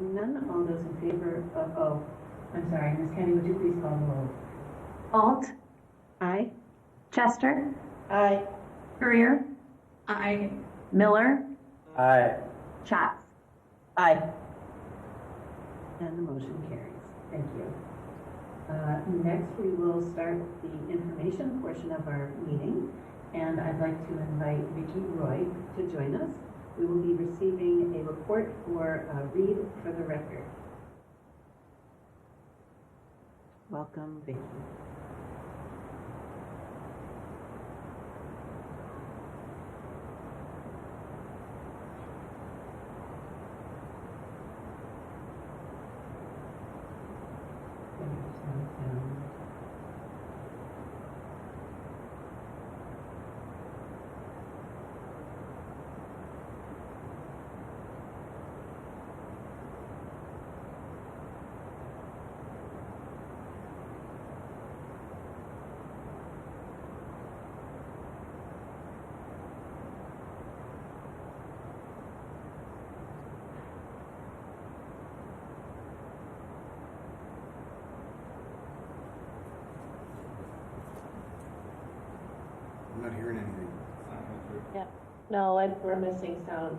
Seeing none, all those in favor of, I'm sorry, Ms. Kenny, would you please call the roll? Alt. Aye. Chester. Aye. Courier. Aye. Miller. Aye. Schatz. Aye. And the motion carries. Thank you. Next, we will start the information portion of our meeting, and I'd like to invite Vicki Roy to join us. We will be receiving a report for read for the record. Welcome, Vicki. I'm not hearing anything. Yeah. No, we're missing sound.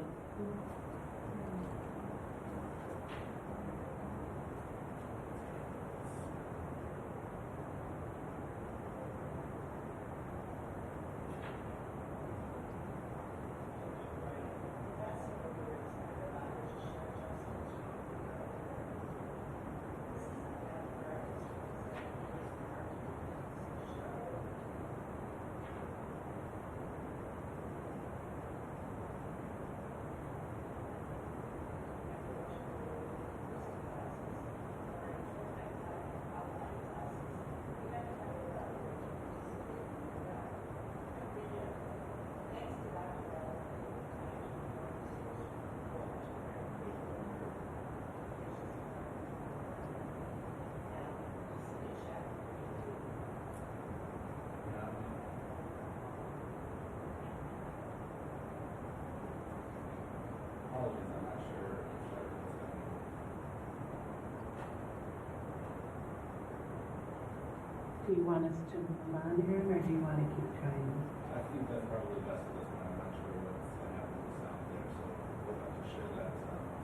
Do you want us to monitor him, or do you want to keep trying? I think that's probably best at this point. I'm not sure what's going to happen with the sound there, so we'll have to share that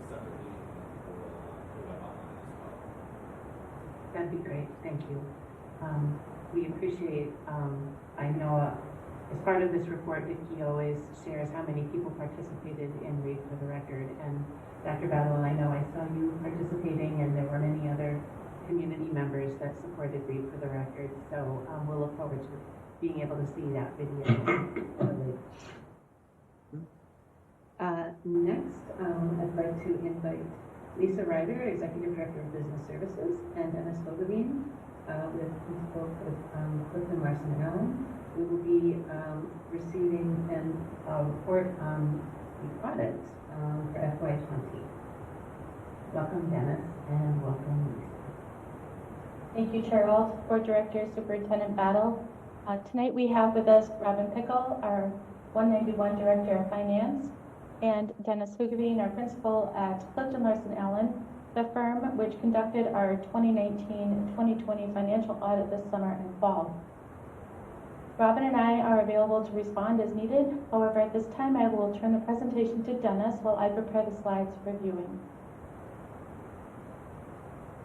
separately, and we'll put that online as well. That'd be great, thank you. We appreciate, I know as part of this report, Vicki always shares how many people participated in Read for the Record. And Dr. Battle, I know I saw you participating, and there were many other community members that supported Read for the Record. So we'll look forward to being able to see that video shortly. Next, I'd like to invite Lisa Ryder, Executive Director of Business Services, and Dennis Fogelin, with Principal Clerk and Larson Allen. We will be receiving a report on the audit for FY20. Welcome, Dennis, and welcome, Lisa. Thank you, Chair Alt, Board Director, Superintendent Battle. Tonight we have with us Robin Pickle, our 191 Director of Finance, and Dennis Fugavine, our Principal at Clifton Larson Allen, the firm which conducted our 2019-2020 financial audit this summer and fall. Robin and I are available to respond as needed. However, at this time, I will turn the presentation to Dennis while I prepare the slides for viewing.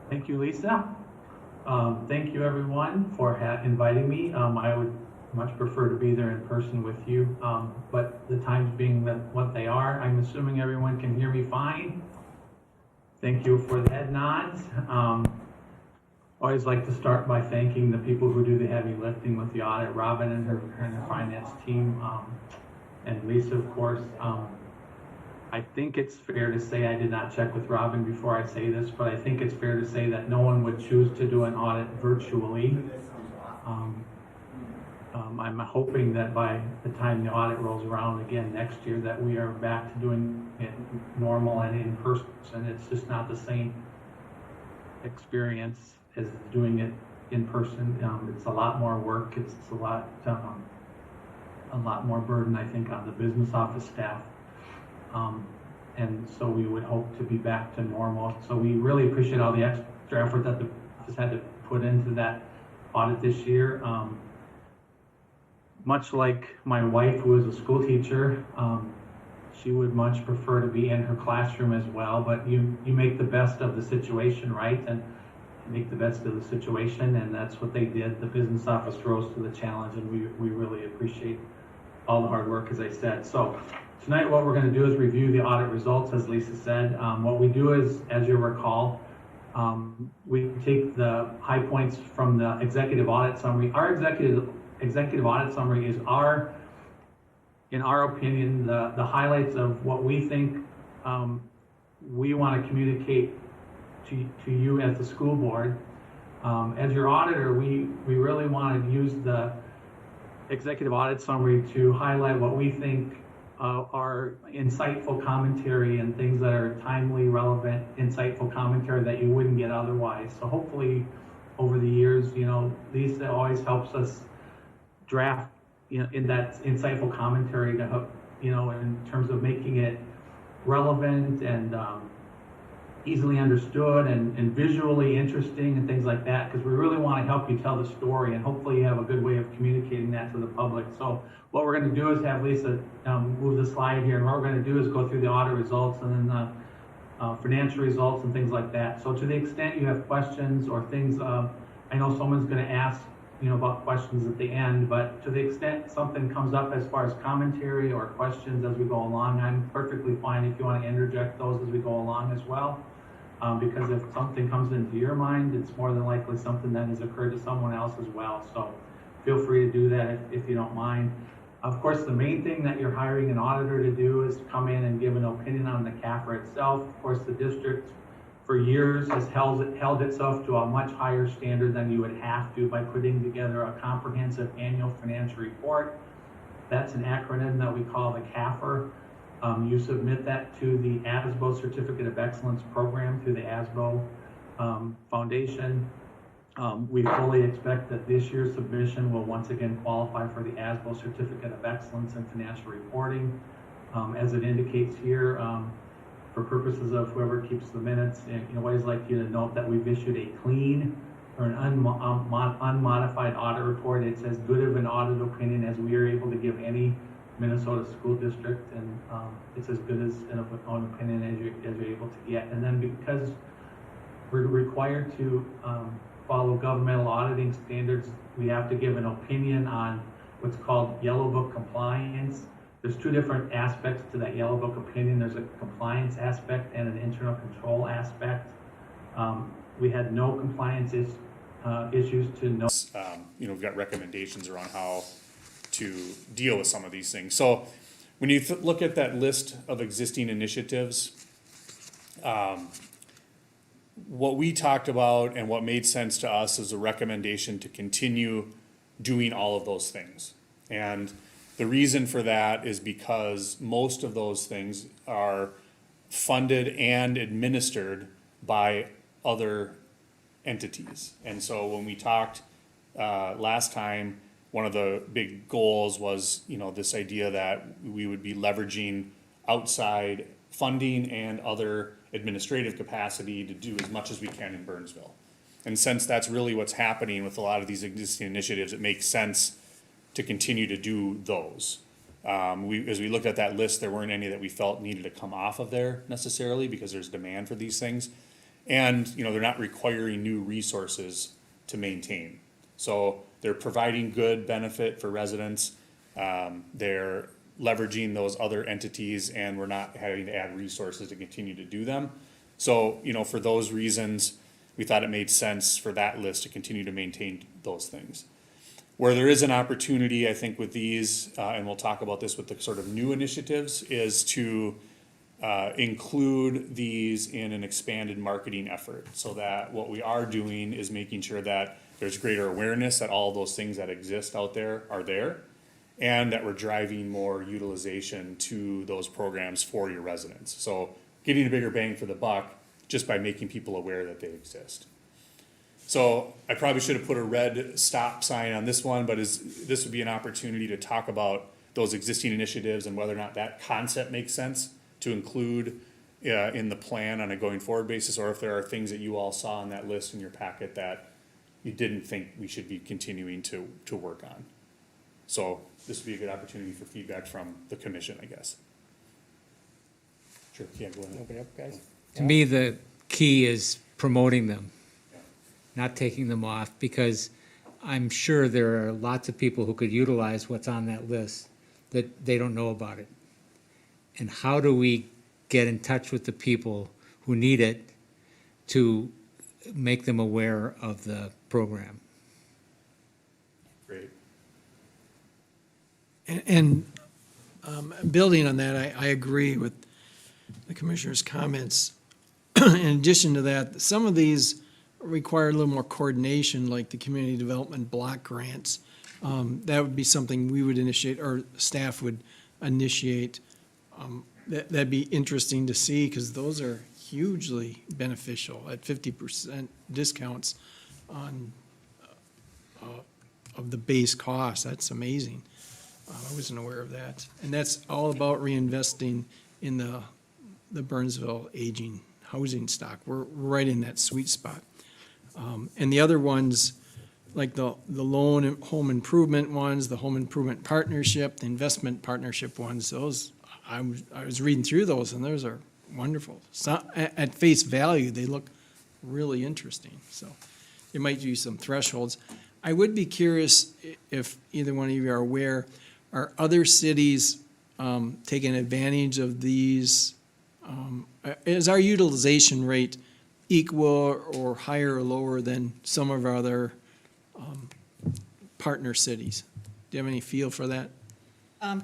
Thank you, Lisa. Thank you, everyone, for inviting me. I would much prefer to be there in person with you, but the times being what they are, I'm assuming everyone can hear me fine. Thank you for the head nods. Always like to start by thanking the people who do the heavy lifting with the audit, Robin and her finance team, and Lisa, of course. I think it's fair to say, I did not check with Robin before I say this, but I think it's fair to say that no one would choose to do an audit virtually. I'm hoping that by the time the audit rolls around again next year that we are back to doing it normal and in person. It's just not the same experience as doing it in person. It's a lot more work. It's a lot more burden, I think, on the business office staff. and so we would hope to be back to normal. So we really appreciate all the extra effort that the office had to put into that audit this year. Much like my wife, who is a school teacher, she would much prefer to be in her classroom as well, but you make the best of the situation, right? And make the best of the situation, and that's what they did. The business office rose to the challenge, and we really appreciate all the hard work, as I said. So tonight what we're going to do is review the audit results, as Lisa said. What we do is, as you recall, we take the high points from the executive audit summary. Our executive audit summary is in our opinion, the highlights of what we think we want to communicate to you as the school board. As your auditor, we really want to use the executive audit summary to highlight what we think are insightful commentary and things that are timely, relevant, insightful commentary that you wouldn't get otherwise. So hopefully over the years, Lisa always helps us draft in that insightful commentary to help, in terms of making it relevant and easily understood and visually interesting and things like that, because we really want to help you tell the story, and hopefully you have a good way of communicating that to the public. So what we're going to do is have Lisa move the slide here, and what we're going to do is go through the audit results and then the financial results and things like that. So to the extent you have questions or things, I know someone's going to ask about questions at the end, but to the extent something comes up as far as commentary or questions as we go along, I'm perfectly fine if you want to interject those as we go along as well. Because if something comes into your mind, it's more than likely something that has occurred to someone else as well. So feel free to do that if you don't mind. Of course, the main thing that you're hiring an auditor to do is to come in and give an opinion on the CAFR itself. Of course, the district for years has held itself to a much higher standard than you would have to by putting together a comprehensive annual financial report. That's an acronym that we call the CAFR. You submit that to the ASBO Certificate of Excellence program through the ASBO Foundation. We fully expect that this year's submission will once again qualify for the ASBO Certificate of Excellence in Financial Reporting. As it indicates here, for purposes of whoever keeps the minutes, and always like you to note that we've issued a clean or an unmodified audit report. It's as good of an audit opinion as we are able to give any Minnesota school district, and it's as good as an own opinion as you're able to get. And then because we're required to follow governmental auditing standards, we have to give an opinion on what's called Yellow Book compliance. There's two different aspects to that Yellow Book opinion. There's a compliance aspect and an internal control aspect. We had no compliance issues to no. We've got recommendations around how to deal with some of these things. So when you look at that list of existing initiatives, what we talked about and what made sense to us is a recommendation to continue doing all of those things. And the reason for that is because most of those things are funded and administered by other entities. And so when we talked last time, one of the big goals was, this idea that we would be leveraging outside funding and other administrative capacity to do as much as we can in Burnsville. And since that's really what's happening with a lot of these existing initiatives, it makes sense to continue to do those. As we looked at that list, there weren't any that we felt needed to come off of there necessarily because there's demand for these things. And, they're not requiring new resources to maintain. So they're providing good benefit for residents. They're leveraging those other entities, and we're not having to add resources to continue to do them. So, for those reasons, we thought it made sense for that list to continue to maintain those things. Where there is an opportunity, I think, with these, and we'll talk about this with the sort of new initiatives, is to include these in an expanded marketing effort, so that what we are doing is making sure that there's greater awareness that all those things that exist out there are there, and that we're driving more utilization to those programs for your residents. So getting a bigger bang for the buck just by making people aware that they exist. So I probably should have put a red stop sign on this one, but this would be an opportunity to talk about those existing initiatives and whether or not that concept makes sense to include in the plan on a going forward basis, or if there are things that you all saw on that list in your packet that you didn't think we should be continuing to work on. So this would be a good opportunity for feedback from the commission, I guess. Sure, yeah, go ahead. Open up, guys. To me, the key is promoting them, not taking them off, because I'm sure there are lots of people who could utilize what's on that list that they don't know about it. And how do we get in touch with the people who need it to make them aware of the program? Great. And building on that, I agree with the commissioner's comments. In addition to that, some of these require a little more coordination, like the community development block grants. That would be something we would initiate, or staff would initiate. That'd be interesting to see, because those are hugely beneficial at 50% discounts on of the base cost. That's amazing. I wasn't aware of that. And that's all about reinvesting in the Burnsville aging housing stock. We're right in that sweet spot. And the other ones, like the loan and home improvement ones, the home improvement partnership, the investment partnership ones, those, I was reading through those, and those are wonderful. So, at face value, they look really interesting. So there might be some thresholds. I would be curious if either one of you are aware, are other cities taking advantage of these? Is our utilization rate equal or higher or lower than some of our other partner cities? Do you have any feel for that?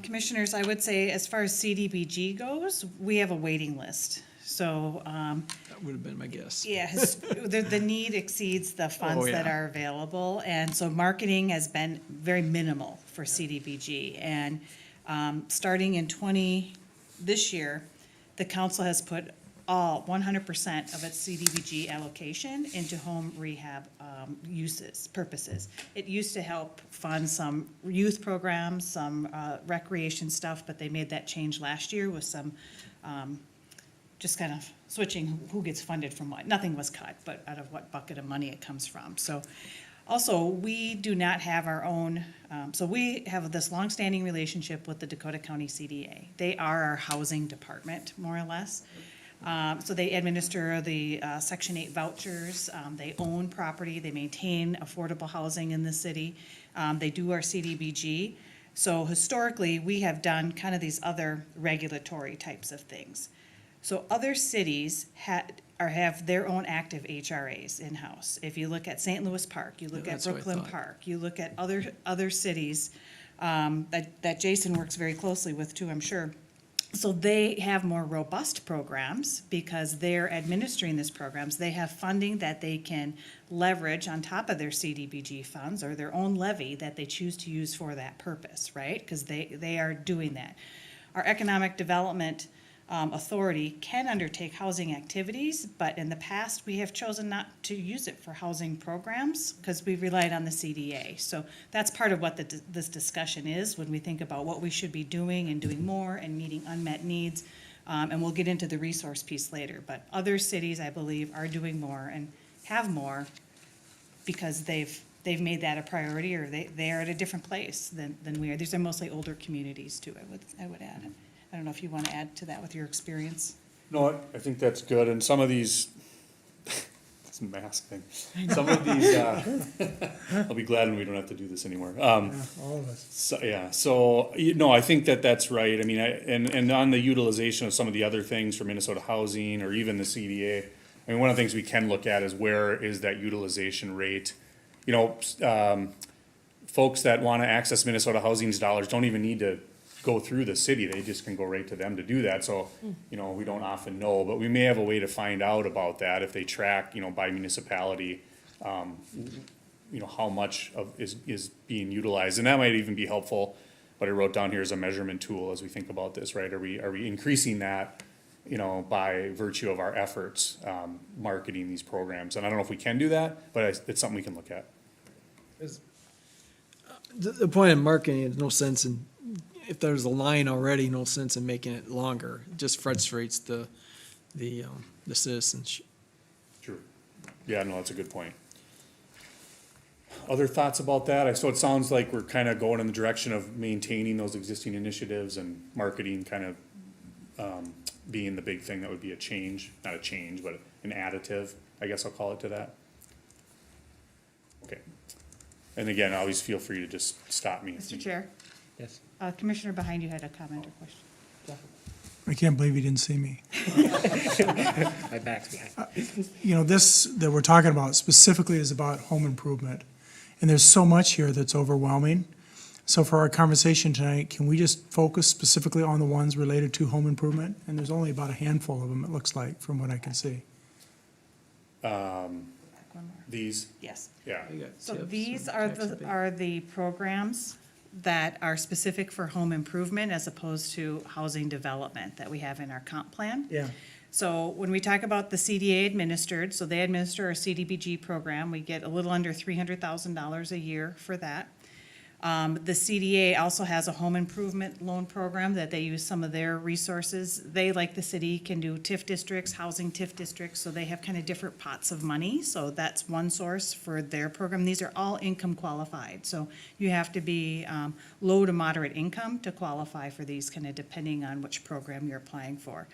Commissioners, I would say as far as CDBG goes, we have a waiting list. So, That would have been my guess. yes, the need exceeds the funds that yeah. are available. And so marketing has been very minimal for CDBG. And starting in this year, the council has put 100% of its CDBG allocation into home rehab purposes. It used to help fund some youth programs, some recreation stuff, but they made that change last year with some just kind of switching who gets funded from what. Nothing was cut, but out of what bucket of money it comes from. So also, we do not have our own, so we have this longstanding relationship with the Dakota County CDA. They are our housing department, more or less. So they administer the Section 8 vouchers, they own property, they maintain affordable housing in the city, they do our CDBG. So historically, we have done kind of these other regulatory types of things. So other cities have their own active HRAs in-house. If you look at St. Louis Park, you look at that's what I Brooklyn thought. Park, you look at other cities that Jason works very closely with too, I'm sure. So they have more robust programs because they're administering these programs. They have funding that they can leverage on top of their CDBG funds or their own levy that they choose to use for that purpose, right? Because they are doing that. Our economic development authority can undertake housing activities, but in the past, we have chosen not to use it for housing programs because we relied on the CDA. So that's part of what this discussion is when we think about what we should be doing and doing more and meeting unmet needs. And we'll get into the resource piece later. But other cities, I believe, are doing more and have more because they've made that a priority, or they are at a different place than we are. These are mostly older communities too, I would add. I don't know if you want to add to that with your experience. No, I think that's good, and some of these, this mask thing, some of these, I'll be glad when we don't have to do this anymore. All of us. So, I think that's right. I mean, and on the utilization of some of the other things for Minnesota Housing or even the CDA, I mean, one of the things we can look at is where is that utilization rate? Folks that want to access Minnesota Housing's dollars don't even need to go through the city, they just can go right to them to do that. So, we don't often know, but we may have a way to find out about that if they track, by municipality, how much of is being utilized. And that might even be helpful, what I wrote down here is a measurement tool as we think about this, right? Are we increasing that, by virtue of our efforts, marketing these programs? And I don't know if we can do that, but it's something we can look at. The point of marketing, there's no sense in if there's a line already, no sense in making it longer. It just frustrates the citizens. Sure. Yeah, no, that's a good point. Other thoughts about that? So it sounds like we're kind of going in the direction of maintaining those existing initiatives and marketing kind of being the big thing that would be a change, not a change, but an additive, I guess I'll call it to that. Okay. And again, always feel free to just stop me. Mr. Chair, Yes. Commissioner behind you had a comment or question. I can't believe you didn't see me. My back's behind. You know, this that we're talking about specifically is about home improvement. And there's so much here that's overwhelming. So for our conversation tonight, can we just focus specifically on the ones related to home improvement? And there's only about a handful of them, it looks like, from what I can see. One more. These, Yes. yeah. You got So tips these and are the programs that are specific for home improvement as opposed to housing development that we have in our comp plan. Yeah. So when we talk about the CDA administered, so they administer our CDBG program, we get a little under $300,000 a year for that. The CDA also has a home improvement loan program that they use some of their resources. They, like the city, can do TIF districts, housing TIF districts, so they have kind of different pots of money. So that's one source for their program. These are all income qualified. So you have to be low to moderate income to qualify for these, kind of depending on which program you're applying for.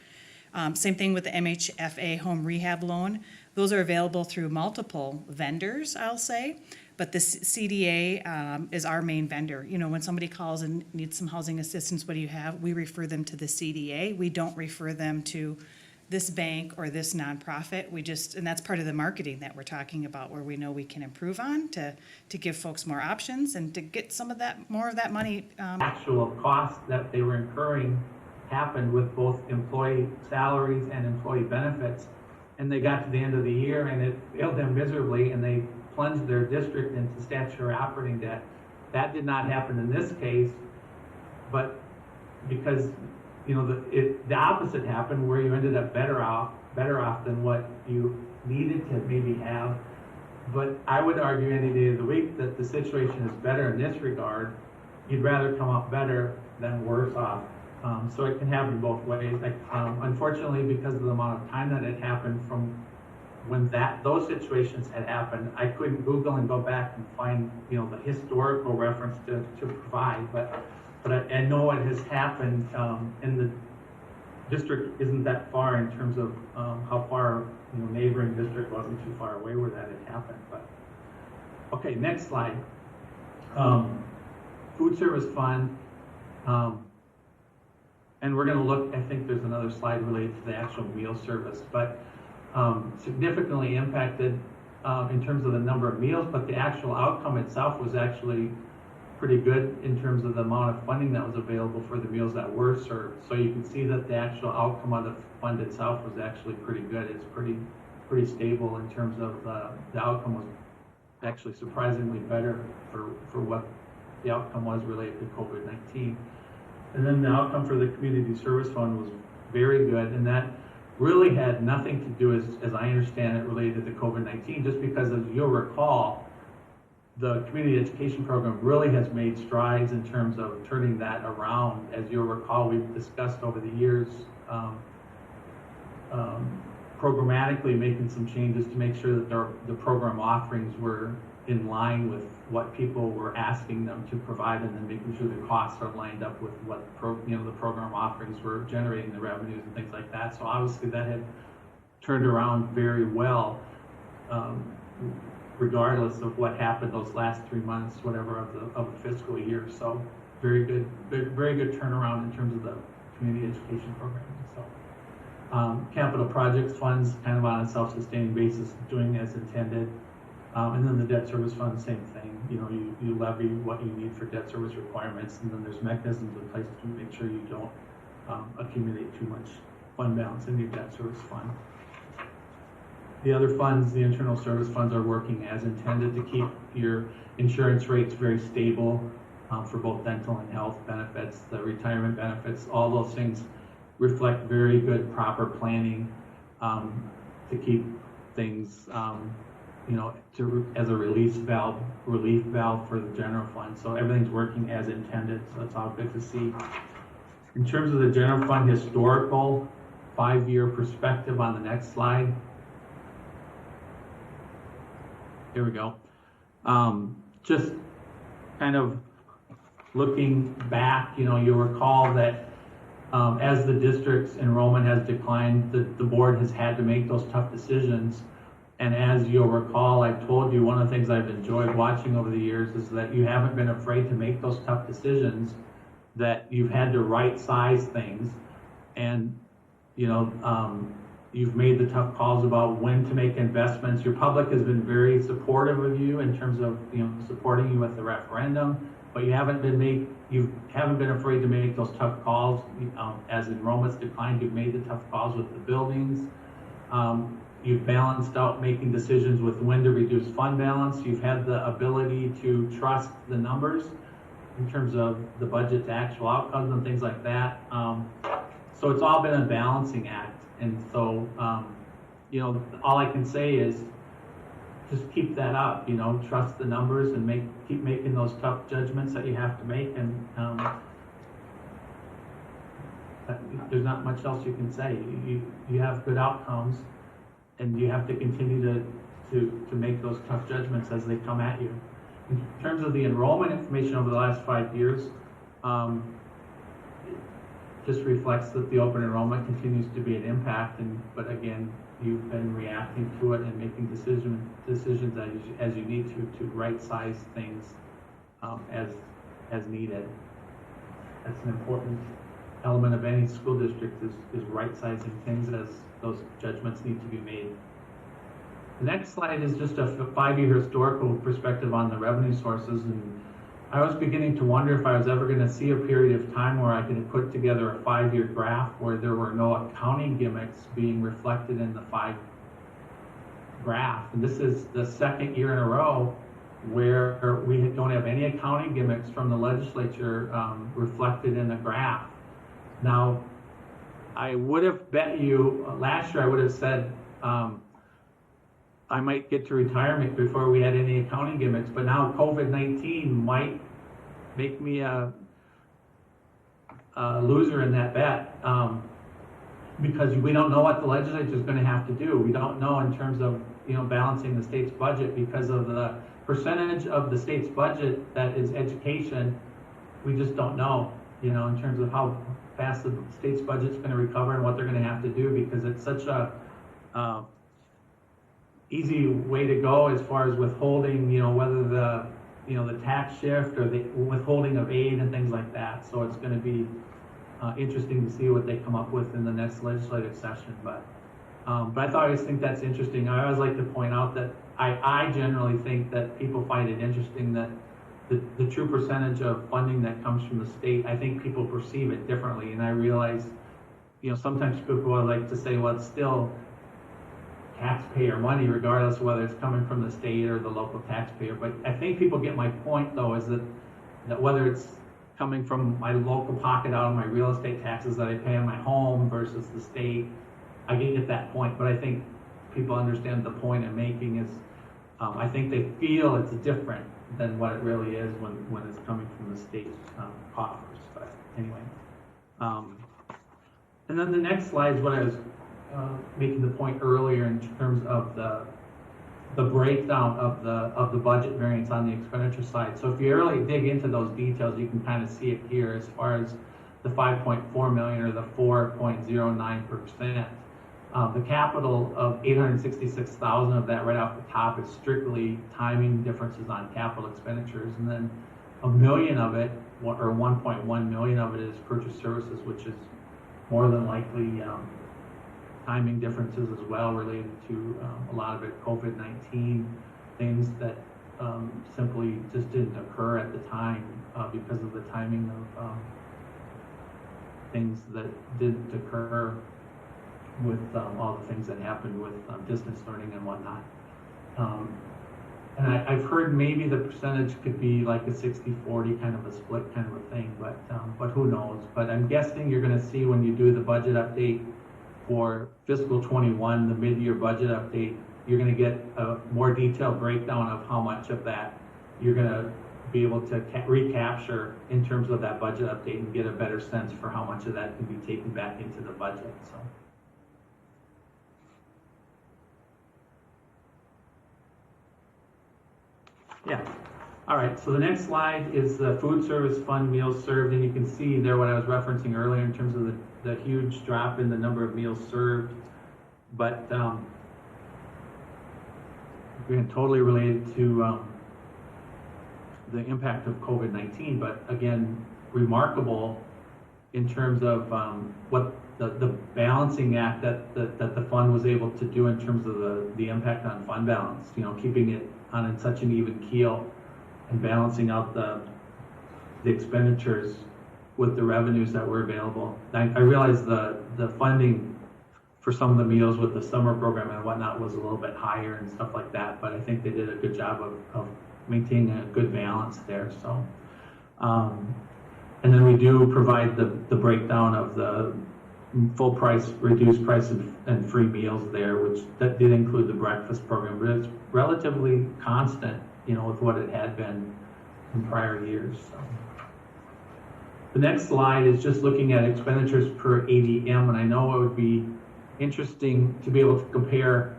Same thing with the MHFA home rehab loan. Those are available through multiple vendors, I'll say. But the CDA is our main vendor. You know, when somebody calls and needs some housing assistance, what do you have? We refer them to the CDA. We don't refer them to this bank or this nonprofit. We just, and that's part of the marketing that we're talking about, where we know we can improve on to give folks more options and to get some of that, more of that money. Actual costs that they were incurring happened with both employee salaries and employee benefits. And they got to the end of the year and it failed them miserably and they plunged their district into statutory operating debt. That did not happen in this case, but because, you know, the opposite happened where you ended up better off than what you needed to maybe have. But I would argue any day of the week that the situation is better in this regard. You'd rather come out better than worse off. So it can happen both ways. Like, unfortunately, because of the amount of time that it happened from when those situations had happened, I couldn't Google and go back and find, you know, the historical reference to provide. But I know it has happened, and the district isn't that far in terms of how far, you know, neighboring district wasn't too far away where that had happened. But okay, next slide. Food service fund. And we're going to look, I think there's another slide related to the actual meal service, but significantly impacted in terms of the number of meals, but the actual outcome itself was actually pretty good in terms of the amount of funding that was available for the meals that were served. So you can see that the actual outcome of the fund itself was actually pretty good. It's pretty stable in terms of the outcome was actually surprisingly better for what the outcome was related to COVID-19. And then the outcome for the community service fund was very good, and that really had nothing to do, as I understand it, related to COVID-19, just because, as you'll recall, the community education program really has made strides in terms of turning that around. As you'll recall, we've discussed over the years programmatically making some changes to make sure that the program offerings were in line with what people were asking them to provide, and then making sure the costs are lined up with what the program offerings were generating, the revenues and things like that. So obviously that had turned around very well, regardless of what happened those last 3 months, whatever of the fiscal year. So very good turnaround in terms of the community education program. So capital projects funds kind of on a self-sustaining basis, doing as intended. And then the debt service fund, same thing. You know, you levy what you need for debt service requirements, and then there's mechanisms in place to make sure you don't accumulate too much fund balance in your debt service fund. The other funds, the internal service funds, are working as intended to keep your insurance rates very stable for both dental and health benefits, the retirement benefits. All those things reflect very good, proper planning to keep things as a relief valve for the general fund. So everything's working as intended, so it's all good to see. In terms of the general fund historical 5-year perspective on the next slide. Here we go. Just kind of looking back, you'll recall that as the district's enrollment has declined, the board has had to make those tough decisions. And as you'll recall, I've told you one of the things I've enjoyed watching over the years is that you haven't been afraid to make those tough decisions, that you've had to right size things, and you've made the tough calls about when to make investments. Your public has been very supportive of you in terms of supporting you with the referendum, but you haven't been afraid to make those tough calls. As enrollments declined, you've made the tough calls with the buildings. You've balanced out making decisions with when to reduce fund balance. You've had the ability to trust the numbers in terms of the budget to actual outcomes and things like that. So it's all been a balancing act. And so, all I can say is just keep that up, trust the numbers and keep making those tough judgments that you have to make. And there's not much else you can say. You have good outcomes, and you have to continue to make those tough judgments as they come at you. In terms of the enrollment information over the last 5 years, it just reflects that the open enrollment continues to be an impact, but again, you've been reacting to it and making decisions as you need to right size things as needed. That's an important element of any school district is right sizing things as those judgments need to be made. The next slide is just a 5-year historical perspective on the revenue sources, and I was beginning to wonder if I was ever going to see a period of time where I could put together a 5-year graph where there were no accounting gimmicks being reflected in the 5 graph. And this is the second year in a row where we don't have any accounting gimmicks from the legislature reflected in the graph. Now, I would have bet you last year I would have said I might get to retirement before we had any accounting gimmicks, but now COVID-19 might make me a loser in that bet because we don't know what the legislature is going to have to do. We don't know in terms of balancing the state's budget because of the percentage of the state's budget that is education. We just don't know, in terms of how fast the state's budget's going to recover and what they're going to have to do, because it's such a easy way to go as far as withholding, whether the tax shift or the withholding of aid and things like that. So it's going to be interesting to see what they come up with in the next legislative session. But I always think that's interesting. I always like to point out that I generally think that people find it interesting that the true percentage of funding that comes from the state, I think people perceive it differently. And I realize, sometimes people like to say, well, it's still taxpayer money, regardless of whether it's coming from the state or the local taxpayer. But I think people get my point, though, is that whether it's coming from my local pocket out of my real estate taxes that I pay on my home versus the state, I get that point. But I think people understand the point I'm making is I think they feel it's different than what it really is when it's coming from the state coffers. But anyway, and then the next slide is what I was making the point earlier in terms of the breakdown of the budget variance on the expenditure side. So if you really dig into those details, you can kind of see it here as far as the 5.4 million or the 4.09%. The capital of 866,000 of that right off the top is strictly timing differences on capital expenditures, and then $1 million of it, or 1.1 million of it, is purchase services, which is more than likely timing differences as well, related to a lot of it COVID-19 things that simply just didn't occur at the time because of the timing of things that didn't occur with all the things that happened with distance learning and whatnot. And I've heard maybe the percentage could be like a 60-40 kind of a split kind of a thing, but who knows? But I'm guessing you're going to see when you do the budget update for fiscal 21, the mid-year budget update, you're gonna get a more detailed breakdown of how much of that you're gonna be able to recapture in terms of that budget update and get a better sense for how much of that can be taken back into the budget, so. Yeah, all right, so the next slide is the food service fund meals served, and you can see there what I was referencing earlier in terms of the huge drop in the number of meals served, but again, totally related to the impact of COVID-19, but again, remarkable in terms of what the balancing act that the fund was able to do in terms of the impact on fund balance, you know, keeping it on in such an even keel and balancing out the expenditures with the revenues that were available. I realize the funding for some of the meals with the summer program and whatnot was a little bit higher and stuff like that, but I think they did a good job of maintaining a good balance there. So, and then we do provide the breakdown of the full price, reduced price, and free meals there, which that did include the breakfast program, but it's relatively constant, you know, with what it had been in prior years. So. The next slide is just looking at expenditures per ADM, and I know it would be interesting to be able to compare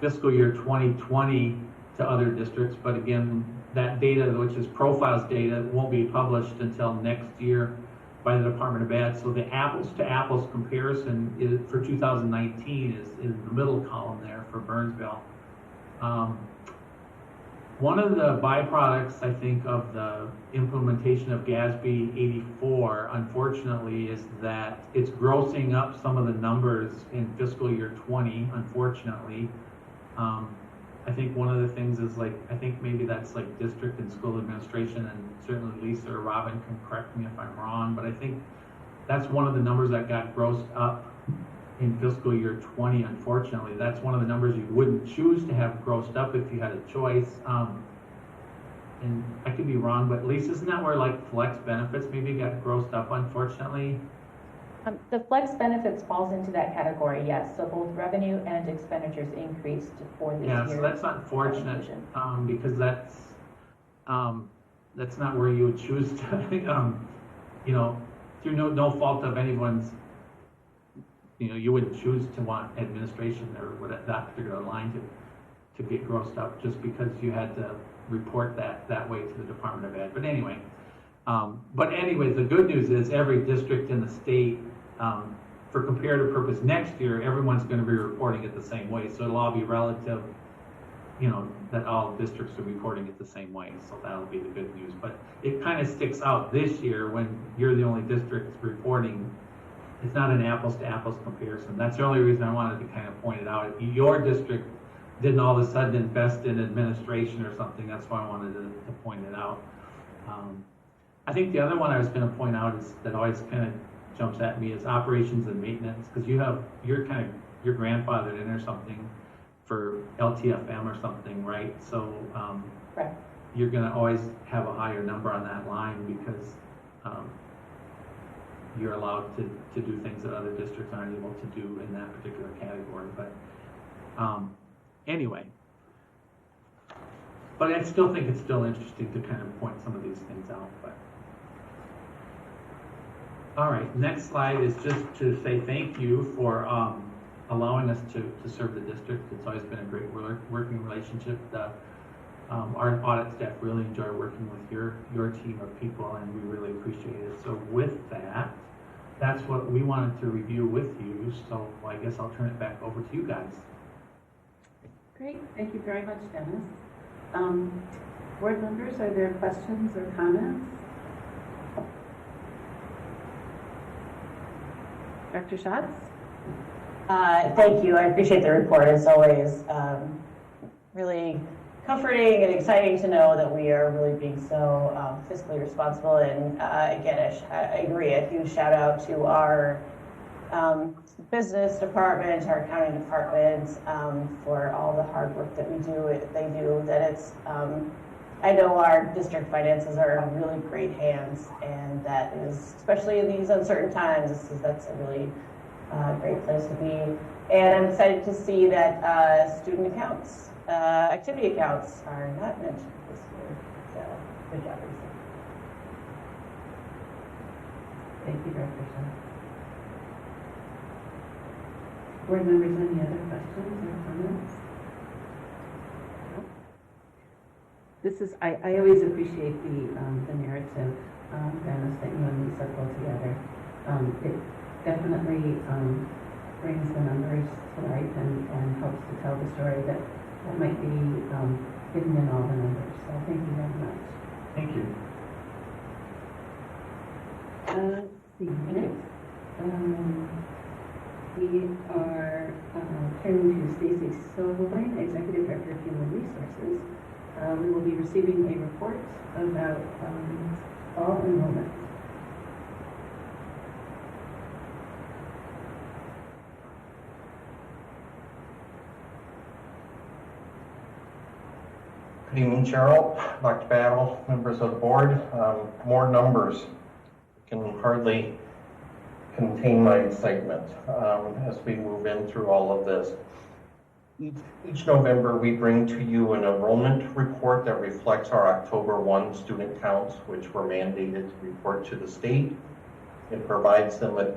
fiscal year 2020 to other districts, but again, that data, which is profiles data, won't be published until next year by the Department of Ed. So the apples to apples comparison is for 2019 is in the middle column there for Burnsville. One of the byproducts, I think, of the implementation of GASB 84, unfortunately, is that it's grossing up some of the numbers in fiscal year 20, unfortunately. I think one of the things is like, I think maybe that's like district and school administration, and certainly Lisa or Robin can correct me if I'm wrong, but I think that's one of the numbers that got grossed up in fiscal year 20, unfortunately. That's one of the numbers you wouldn't choose to have grossed up if you had a choice. And I could be wrong, but Lisa, isn't that where like flex benefits maybe got grossed up, unfortunately? The flex benefits falls into that category, yes. So both revenue and expenditures increased for this year. Yeah, so that's unfortunate, because that's not where you would choose to, you know, through no fault of anyone's, you know, you wouldn't choose to want administration or what that particular line to get grossed up just because you had to report that way to the Department of Ed. But anyway, the good news is every district in the state, for comparative purpose next year, everyone's going to be reporting it the same way. So it'll all be relative, you know, that all districts are reporting it the same way. So that'll be the good news. But it kind of sticks out this year when you're the only district reporting. It's not an apples to apples comparison. That's the only reason I wanted to kind of point it out. Your district didn't all of a sudden invest in administration or something. That's why I wanted to point it out. I think the other one I was going to point out is that always kind of jumps at me is operations and maintenance, because you're grandfathered in or something for LTFM or something, right? So Correct. You're going to always have a higher number on that line because you're allowed to do things that other districts aren't able to do in that particular category. But anyway, but I still think it's still interesting to kind of point some of these things out. But all right, next slide is just to say thank you for allowing us to serve the district. It's always been a great working relationship. Our audit staff really enjoy working with your team of people, and we really appreciate it. So with that, that's what we wanted to review with you. So I guess I'll turn it back over to you guys. Great, thank you very much, Dennis. Board members, are there questions or comments? Dr. Schatz? Thank you. I appreciate the report. It's always really comforting and exciting to know that we are really being so fiscally responsible. And again, I agree. A huge shout out to our business department, our accounting departments for all the hard work that they do. That it's I know our district finances are in really great hands, and that is, especially in these uncertain times, that's a really great place to be. And I'm excited to see that student accounts, activity accounts are not mentioned this year. So good job, Lisa. Thank you, Director Shaw. Board members, any other questions or comments? No? This is, I always appreciate the narrative, Dennis, that you and Lisa pulled together. It definitely brings the numbers to life and helps to tell the story that might be hidden in all the numbers. So thank you very much. Thank you. Let's see, next. We are turning to Stacy Silverline, Executive Director of Human Resources. We will be receiving a report about fall enrollment. Good evening, Cheryl, Dr. Battle, members of the board. More numbers. Can hardly contain my excitement as we move in through all of this. Each November, we bring to you an enrollment report that reflects our October 1 student counts, which were mandated to report to the state. It provides them with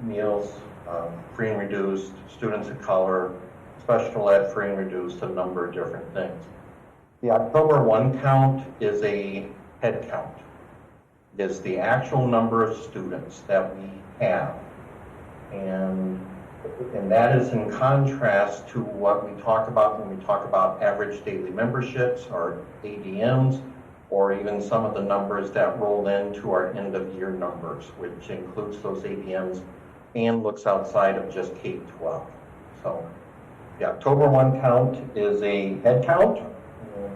meals, free and reduced, students of color, special ed, free and reduced, a number of different things. The October 1 count is a head count. It is the actual number of students that we have. And that is in contrast to what we talk about when we talk about average daily memberships or ADMs, or even some of the numbers that roll into our end of year numbers, which includes those ADMs and looks outside of just K-12. So the October 1 count is a head count. And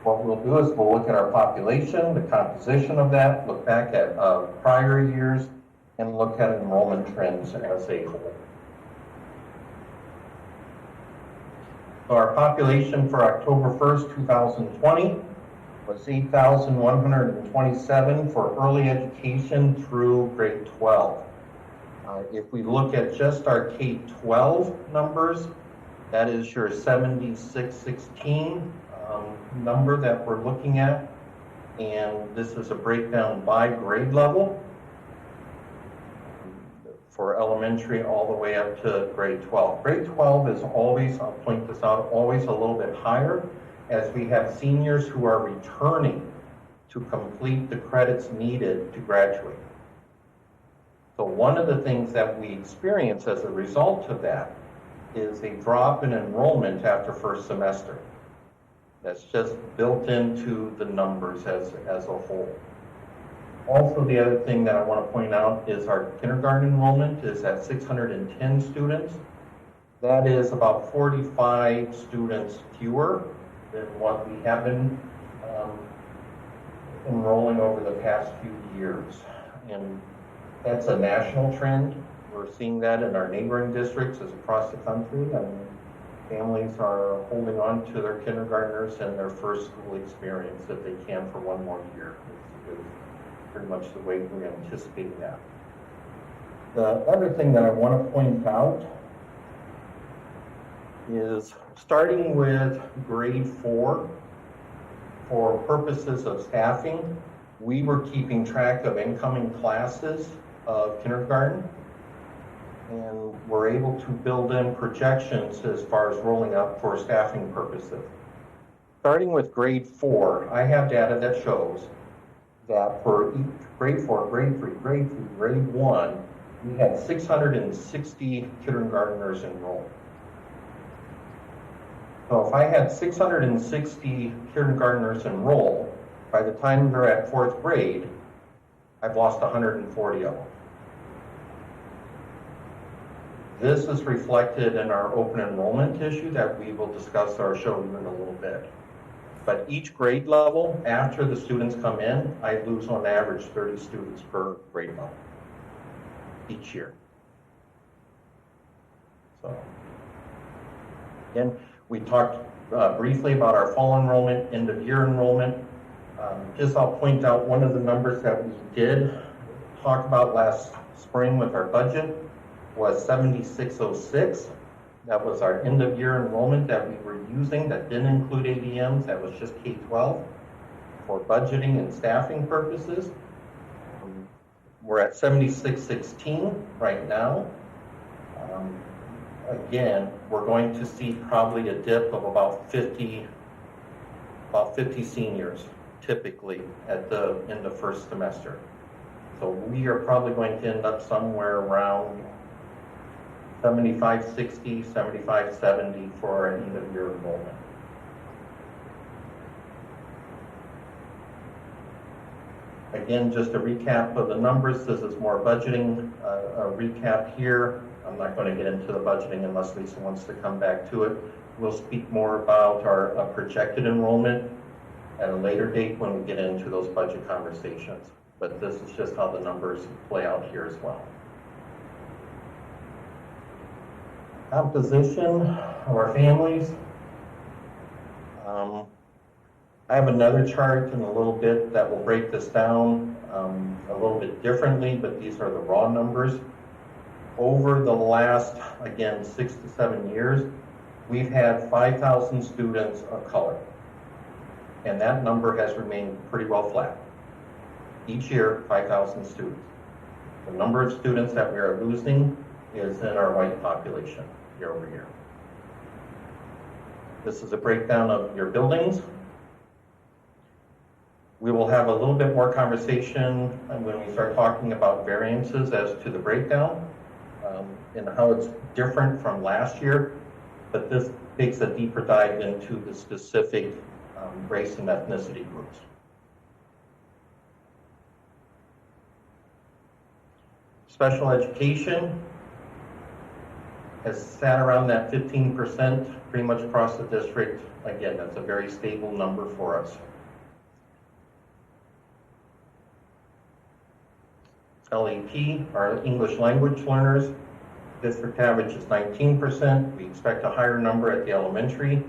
what we'll do is we'll look at our population, the composition of that, look back at prior years, and look at enrollment trends as a whole. So our population for October 1st, 2020 was 8,127 for early education through grade 12. If we look at just our K-12 numbers, that is your 7616 number that we're looking at. And this is a breakdown by grade level for elementary all the way up to grade 12. Grade 12 is always, I'll point this out, always a little bit higher as we have seniors who are returning to complete the credits needed to graduate. So one of the things that we experience as a result of that is a drop in enrollment after first semester. That's just built into the numbers as a whole. Also, the other thing that I want to point out is our kindergarten enrollment is at 610 students. That is about 45 students fewer than what we have been enrolling over the past few years. And that's a national trend. We're seeing that in our neighboring districts as across the country. And families are holding on to their kindergartners and their first school experience if they can for one more year. It's pretty much the way we're anticipating that. The other thing that I want to point out is starting with grade 4, for purposes of staffing, we were keeping track of incoming classes of kindergarten, and we're able to build in projections as far as rolling up for staffing purposes. Starting with grade 4, I have data that shows that for each grade 4, grade 3, grade 2, grade 1, we had 660 kindergartners enrolled. So if I had 660 kindergartners enrolled, by the time they're at 4th grade, I've lost 140 of them. This is reflected in our open enrollment issue that we will discuss or show you in a little bit. But each grade level, after the students come in, I lose on average 30 students per grade level each year. So, again, we talked briefly about our fall enrollment, end of year enrollment. Just I'll point out one of the numbers that we did talk about last spring with our budget was 7606. That was our end of year enrollment that we were using that didn't include ADMs, that was just K-12 for budgeting and staffing purposes. We're at 7616 right now. Again, we're going to see probably a dip of about 50 seniors typically at the end of first semester. So we are probably going to end up somewhere around 7560, 7570 for our end of year enrollment. Again, just a recap of the numbers. This is more budgeting, a recap here. I'm not going to get into the budgeting unless Lisa wants to come back to it. We'll speak more about our projected enrollment at a later date when we get into those budget conversations. But this is just how the numbers play out here as well. Composition of our families. I have another chart in a little bit that will break this down a little bit differently, but these are the raw numbers. Over the last, again, 6 to 7 years, we've had 5,000 students of color. And that number has remained pretty well flat. Each year, 5,000 students. The number of students that we are losing is in our white population year over year. This is a breakdown of your buildings. We will have a little bit more conversation when we start talking about variances as to the breakdown and how it's different from last year, but this takes a deeper dive into the specific race and ethnicity groups. Special education has sat around that 15% pretty much across the district. Again, that's a very stable number for us. LEP, our English language learners, district average is 19%. We expect a higher number at the elementary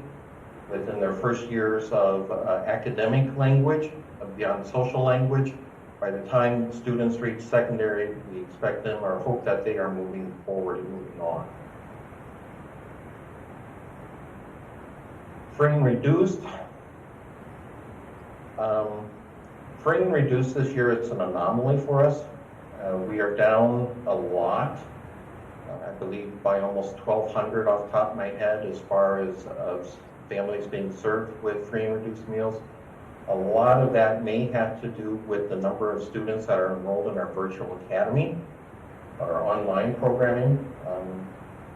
within their first years of academic language, beyond social language. By the time students reach secondary, we expect them or hope that they are moving forward and moving on. Free and reduced. Free and reduced this year, it's an anomaly for us. We are down a lot, I believe by almost 1,200 off the top of my head as far as families being served with free and reduced meals. A lot of that may have to do with the number of students that are enrolled in our virtual academy, our online programming.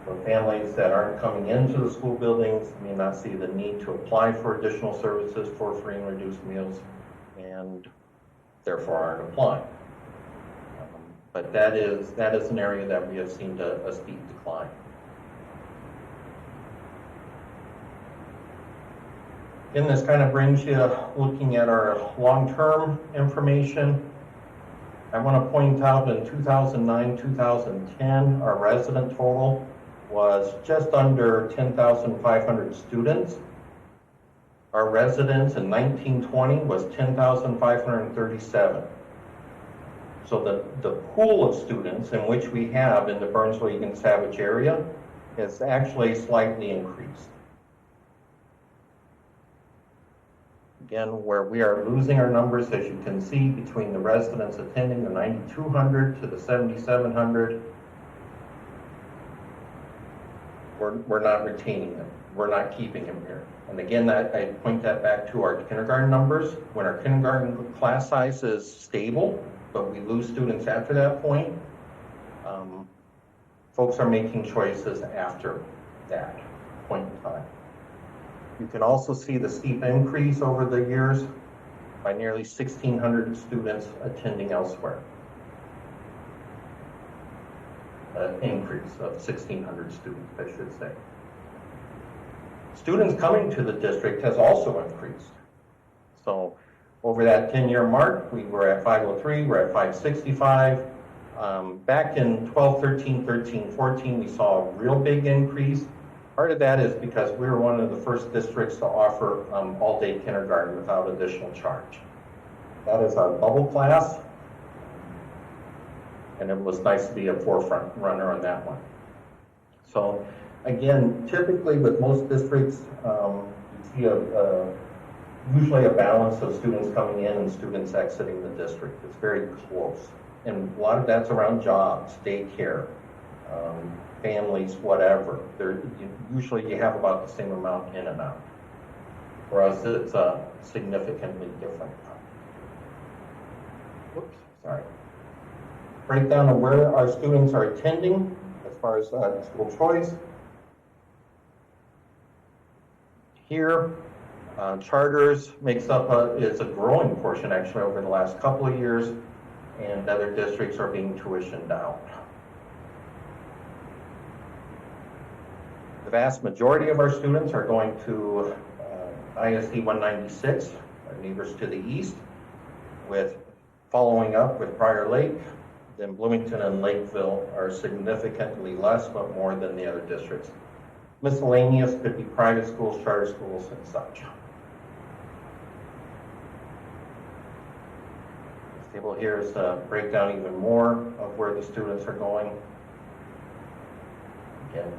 For families that aren't coming into the school buildings may not see the need to apply for additional services for free and reduced meals and therefore aren't applying. But that is an area that we have seen a steep decline. And this kind of brings you looking at our long-term information. I want to point out in 2009, 2010, our resident total was just under 10,500 students. Our residents in 1920 was 10,537. So the pool of students in which we have in the Burnsville, Eagan, Savage area has actually slightly increased. Again, where we are losing our numbers, as you can see, between the residents attending the 9,200 to the 7,700, we're not retaining them. We're not keeping them here. And again, I point that back to our kindergarten numbers. When our kindergarten class size is stable, but we lose students after that point, folks are making choices after that point in time. You can also see the steep increase over the years by nearly 1,600 students attending elsewhere. An increase of 1,600 students, I should say. Students coming to the district has also increased. So over that 10-year mark, we were at 503, we're at 565. Back in 12, 13, 13, 14, we saw a real big increase. Part of that is because we were one of the first districts to offer all-day kindergarten without additional charge. That is our bubble class. And it was nice to be a forefront runner on that one. So again, typically with most districts, you see usually a balance of students coming in and students exiting the district. It's very close. And a lot of that's around jobs, daycare, families, whatever. Usually you have about the same amount in and out. For us, it's significantly different. Whoops, sorry. Breakdown of where our students are attending as far as school choice. Here, charters makes up is a growing portion actually over the last couple of years, and other districts are being tuitioned out. The vast majority of our students are going to ISD 196, our neighbors to the east, with following up with Prior Lake. Then Bloomington and Lakeville are significantly less, but more than the other districts. Miscellaneous could be private schools, charter schools, and such. This table here is to break down even more of where the students are going. Again,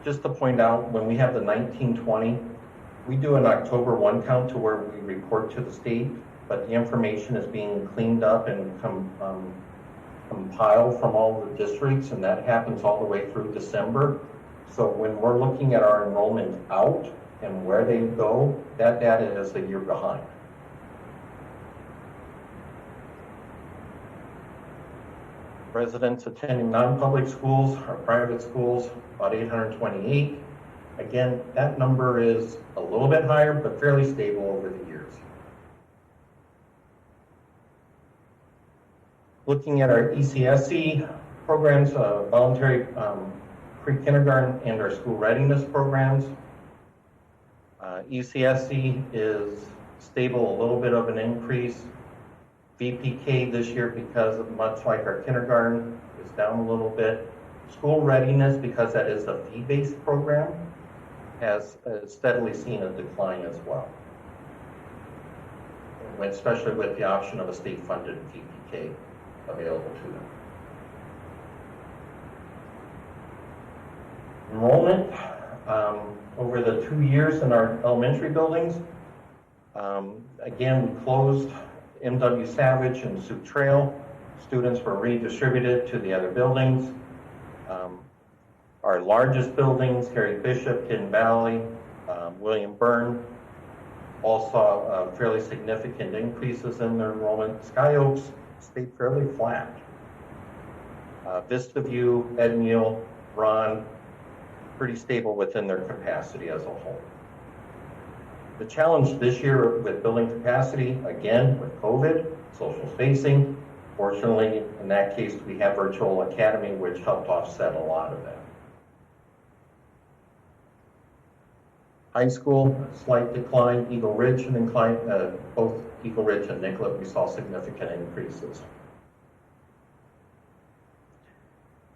just to point out, when we have the 1920, we do an October 1 count to where we report to the state, but the information is being cleaned up and compiled from all the districts, and that happens all the way through December. So when we're looking at our enrollment out and where they go, that data is a year behind. Residents attending non-public schools or private schools, about 828. Again, that number is a little bit higher, but fairly stable over the years. Looking at our ECSC programs, voluntary pre-kindergarten and our school readiness programs. ECSC is stable, a little bit of an increase. VPK this year, because of much like our kindergarten, is down a little bit. School readiness, because that is a fee-based program, has steadily seen a decline as well, especially with the option of a state-funded VPK available to them. Enrollment, over the 2 years in our elementary buildings, again, we closed M.W. Savage and Sioux Trail. Students were redistributed to the other buildings. Our largest buildings, Harry Bishop, Hidden Valley, William Byrne, all saw fairly significant increases in their enrollment. Sky Oaks stayed fairly flat. Vista View, Edmeal, Ron, pretty stable within their capacity as a whole. The challenge this year with building capacity, again, with COVID, social spacing. Fortunately, in that case, we have Virtual Academy, which helped offset a lot of that. High school, slight decline. Eagle Ridge and incline, both Eagle Ridge and Nicollet, we saw significant increases.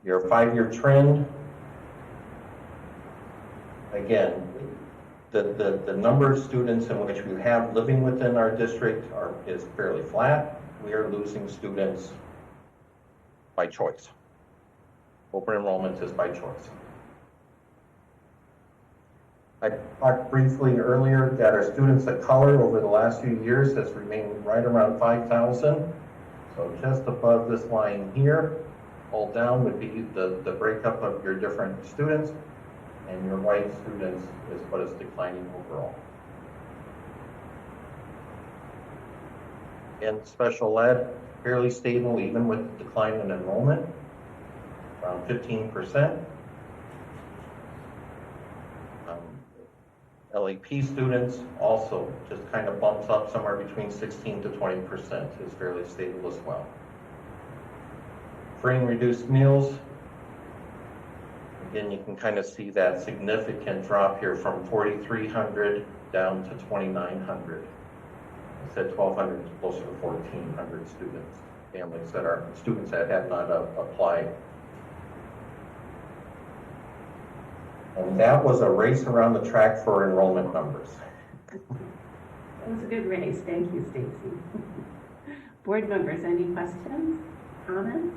Your 5-year trend, again, the number of students in which we have living within our district is fairly flat. We are losing students by choice. Open enrollment is by choice. I talked briefly earlier that our students of color over the last few years has remained right around 5,000. So just above this line here, all down would be the breakup of your different students, and your white students is what is declining overall. And special ed, fairly stable even with the decline in enrollment, around 15%. LAP students also just kind of bumps up somewhere between 16 to 20%, is fairly stable as well. Free and reduced meals, again, you can kind of see that significant drop here from 4,300 down to 2,900. I said 1,200 is closer to 1,400 students, families that are students that have not applied. And that was a race around the track for enrollment numbers. That was a good race. Thank you, Stacy. Board members, any questions, comments?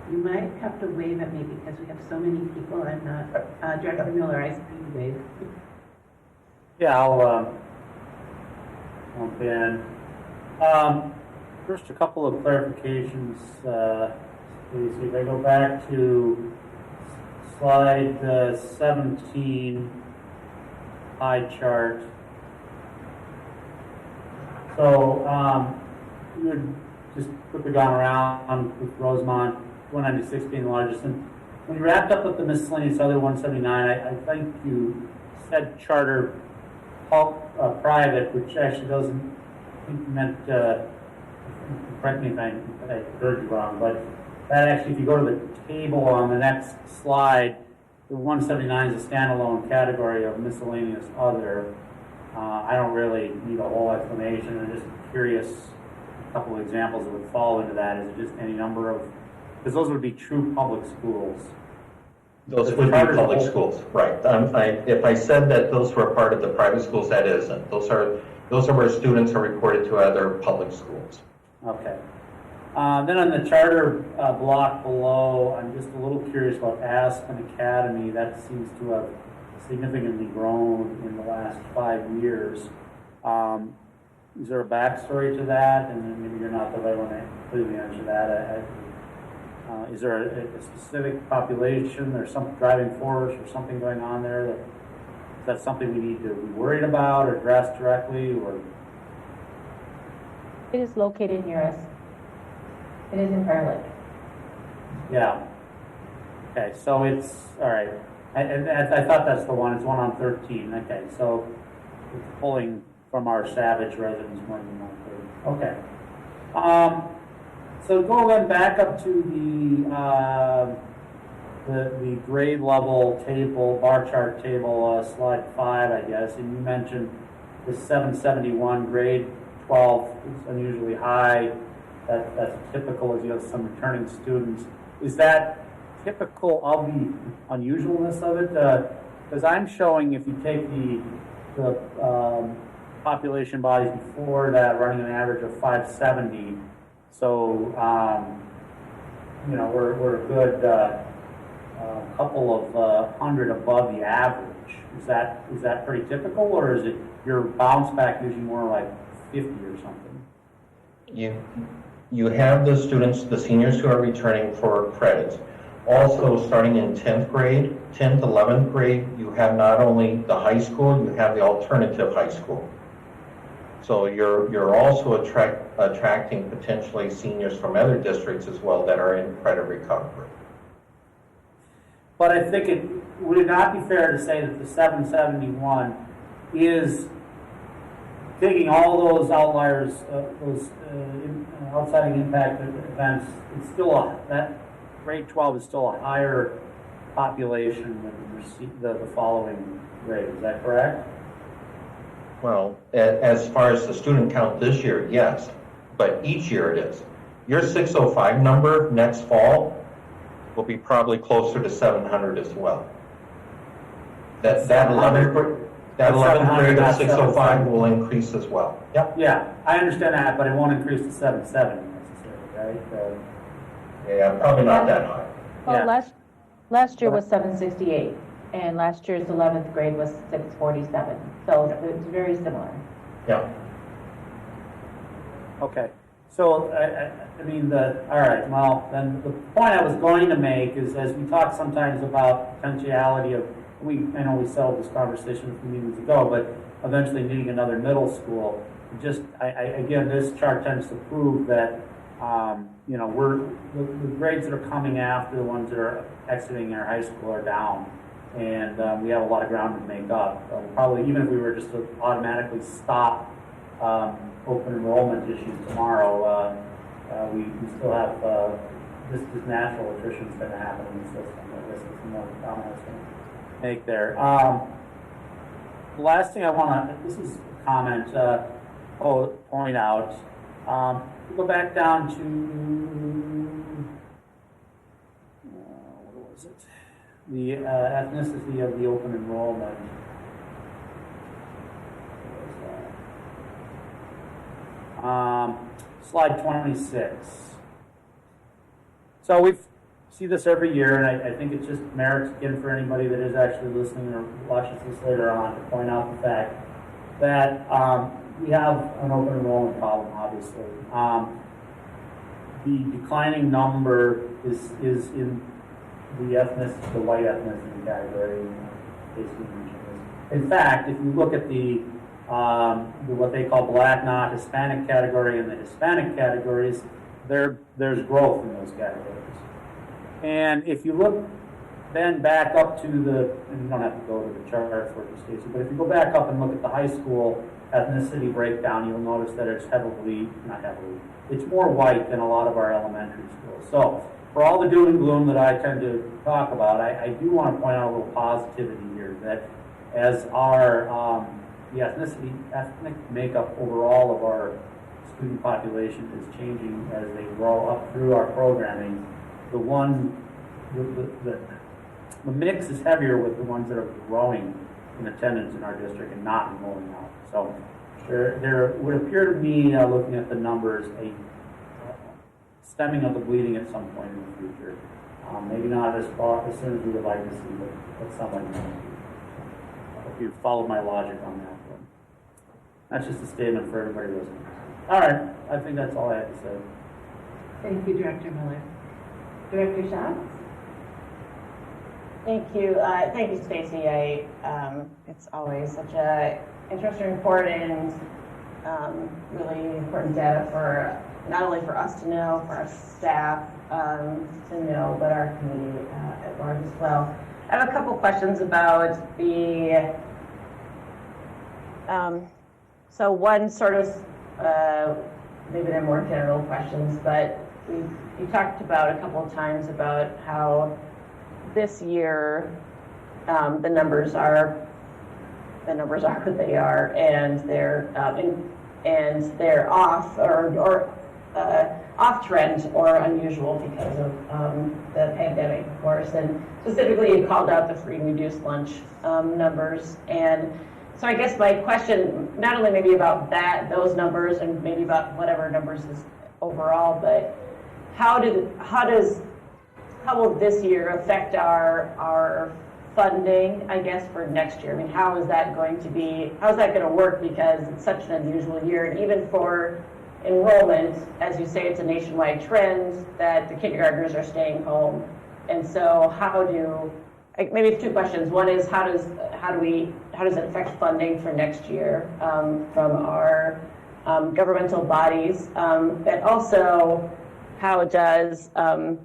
You might have to wave at me because we have so many people. I'm not, Director Miller, I see you wave. Yeah, I'll jump in. First, a couple of clarifications. Stacy, if I go back to slide 17 pie chart. So you had just quickly gone around with Rosemont, 196 being the largest. And when you wrapped up with the miscellaneous other 179, I think you said charter private, which actually doesn't, I think you meant, correct me if I heard you wrong, but that actually, if you go to the table on the next slide, the 179 is a standalone category of miscellaneous other. I don't really need a whole explanation. I'm just curious, a couple of examples that would fall into that. Is it just any number of, because those would be true public schools. Those would be public schools, right. If I said that those were part of the private schools, that isn't. Those are where students are reported to other public schools. Okay. Then on the charter block below, I'm just a little curious about Aspen Academy. That seems to have significantly grown in the last 5 years. Is there a backstory to that? And then maybe you're not the right one to completely answer that. Is there a specific population or some driving force or something going on there? Is that something we need to be worried about or address directly? Or It is located near us. It is in Fair Lake. yeah. Okay, so it's all right. I thought that's the one. It's one on 13. Okay, so it's pulling from our Savage residents more than 130. Okay. So go then back up to the grade level table, bar chart table, slide 5, I guess, and you mentioned the 771 grade 12 is unusually high. That's typical as you have some returning students. Is that typical of the unusualness of it? Because I'm showing if you take the population bodies before that running an average of 570, so you know we're a good couple of hundred above the average. Is that pretty typical, or is it your bounce back usually more like 50 or something? You have the students, the seniors who are returning for credits. Also, starting in 10th grade, 10th, 11th grade, you have not only the high school, you have the alternative high school. So you're also attracting potentially seniors from other districts as well that are in credit recovery. But I think would it not be fair to say that the 771 is taking all those outliers, those outside impact events, it's still that grade 12 is still a higher population than the following grade. Is that correct? Well, as far as the student count this year, yes, but each year it is. Your 605 number next fall will be probably closer to 700 as well. That 11th grade of 605 will increase as well. Yep. Yeah, I understand that, but it won't increase to 770 necessarily, right? Yeah, probably not that high. Well, Yeah. last year was 768, and last year's 11th grade was 647. So it's very similar. Yeah. Okay, so I mean all right. Well, then the point I was going to make is, as we talk sometimes about potentiality of I know we settled this conversation a few meetings ago, but eventually needing another middle school. Just again, this chart tends to prove that you know the grades that are coming after the ones that are exiting our high school are down, and we have a lot of ground to make up. Probably even if we were just to automatically stop open enrollment issues tomorrow, we still have this natural attrition is going to happen in the system. I guess it's more comments to make there. The last thing I want to, this is a comment, point out. Go back down to, what was it? The ethnicity of the open enrollment. Slide 26. So we see this every year, and I think it just merits, again, for anybody that is actually listening or watches this later on, to point out the fact that we have an open enrollment problem, obviously. The declining number is in the white ethnicity category. In fact, if you look at the what they call black, not Hispanic category and the Hispanic categories, there's growth in those categories. And if you look then back up to and you don't have to go to the chart for it, Stacy, but if you go back up and look at the high school ethnicity breakdown, you'll notice that it's it's more white than a lot of our elementary schools. So for all the doom and gloom that I tend to talk about, I do want to point out a little positivity here, that as our the ethnic makeup overall of our student population is changing as they grow up through our programming. The mix is heavier with the ones that are growing in attendance in our district and not enrolling out. So there would appear to me, looking at the numbers, a stemming of the bleeding at some point in the future. Maybe not as soon as we would like to see, but somewhat in the future. I hope you followed my logic on that. But that's just a statement for everybody listening. All right, I think that's all I have to say. Thank you, Director Miller. Director Schatz? Thank you, Stacy. It's always such a interesting report and really important data for not only for us to know, for our staff to know, but our community at large as well. I have a couple questions about the. So one sort of maybe they're more general questions, but you talked about a couple of times about how this year the numbers are what they are, and they're off or off trend or unusual because of the pandemic, of course. And specifically, you called out the free and reduced lunch numbers. And so I guess my question, not only maybe about those numbers, and maybe about whatever numbers is overall, but how will this year affect our funding, I guess, for next year? I mean, how's that going to work, because it's such an unusual year, and even for enrollment, as you say, it's a nationwide trend that the kindergartners are staying home. And so maybe it's two questions. One is how does it affect funding for next year from our governmental bodies, but also how does the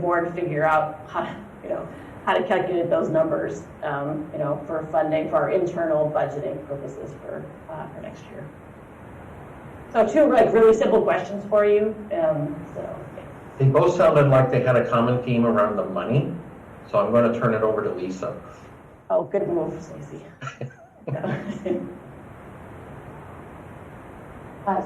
board figure out how to calculate those numbers, for funding for our internal budgeting purposes for next year? So two really simple questions for you. They both sounded like they had a common theme around the money, so I'm going to turn it over to Lisa. Oh, good move, Stacey.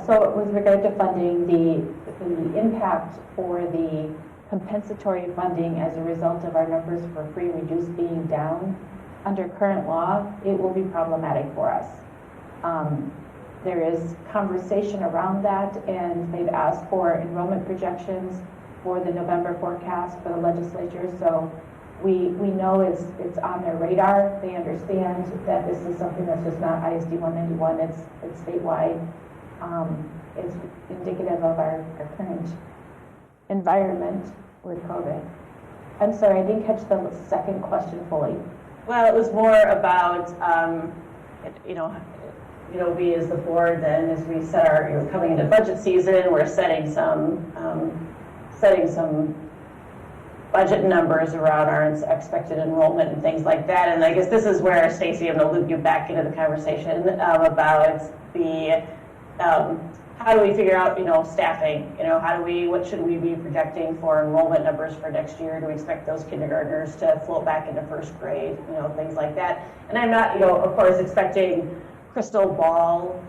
So with regard to funding, the impact for the compensatory funding as a result of our numbers for free and reduced being down under current law, it will be problematic for us. There is conversation around that, and they've asked for enrollment projections for the November forecast for the legislature. So we know it's on their radar. They understand that this is something that's just not ISD 191. It's statewide. It's indicative of our current environment with COVID. I'm sorry, I didn't catch the second question fully. Well, it was more about, we as the board, then as we set our, coming into budget season, we're setting some budget numbers around our expected enrollment and things like that. And I guess this is where, Stacey, I'm going to loop you back into the conversation about how do we figure out, staffing? What should we be projecting for enrollment numbers for next year? Do we expect those kindergartners to float back into first grade? Things like that. And I'm not, of course, expecting crystal ball,